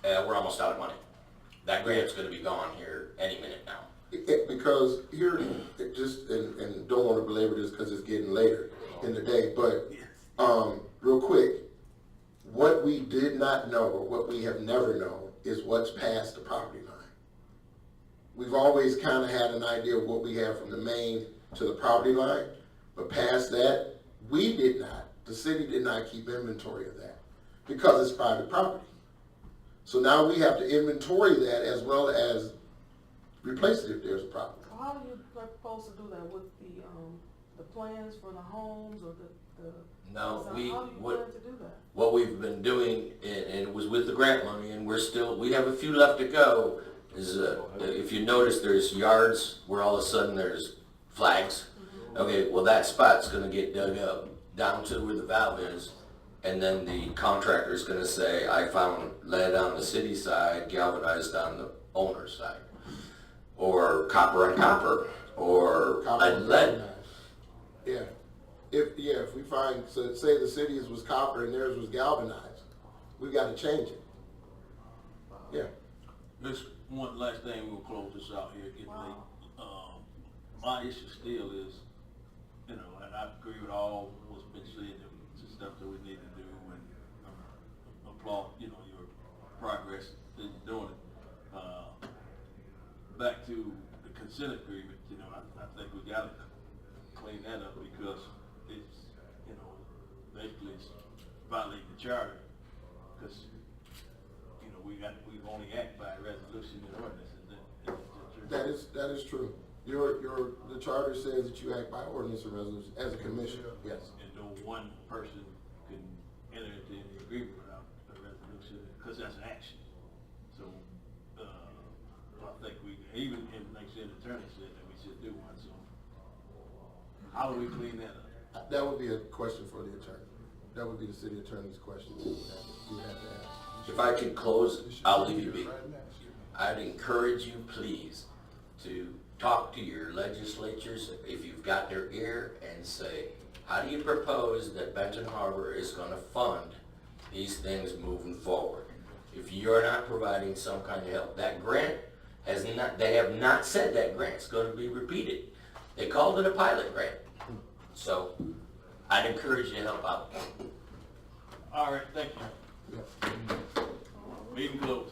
We're almost out of money. That grant's going to be gone here any minute now. Because here, and don't want to belabor this because it's getting later in the day, but real quick, what we did not know, or what we have never known, is what's past the property line. We've always kind of had an idea of what we have from the main to the property line, but past that, we did not. The city did not keep inventory of that because it's private property. So now we have to inventory that as well as replace it if there's a problem. So how do you propose to do that with the plans for the homes or the No, how do you plan to do that? What we've been doing, and it was with the grant money, and we have a few left to go, is if you notice there's yards where all of a sudden there's flags. Okay, well that spot's gonna get dug up down to where the valve is, and then the contractor's gonna say, I found lead on the city side, galvanized on the owner's side. Or copper on copper, or lead lead. Yeah. If we find, so say the city's was copper and theirs was galvanized, we've got to change it. Yeah. This one last thing, we'll close this out here, getting late. My issue still is, you know, and I agree with all what's been said, the stuff that we need to do, and applaud, you know, your progress in doing it. Back to the consent agreement, you know, I think we gotta clean that up because it's, you know, basically it's violating the charter. Cause, you know, we've only acted by resolution and ordinance, That is true. The charter says that you act by ordinance or resolution as a commission, yes. And no one person can enter into any agreement without a resolution, because that's an action. So, I think we, even like the attorney said that we should do one, so how do we clean that up? That would be a question for the attorney. That would be the city attorney's question you would have to ask. If I could close, I'll leave you be. I'd encourage you, please, to talk to your legislatures, if you've got their ear, and say, how do you propose that Benton Harbor is gonna fund these things moving forward? If you're not providing some kind of help, that grant has not, they have not said that grant's gonna be repeated. They called it a pilot grant. So, I'd encourage you to help out. All right, thank you. Meeting closed.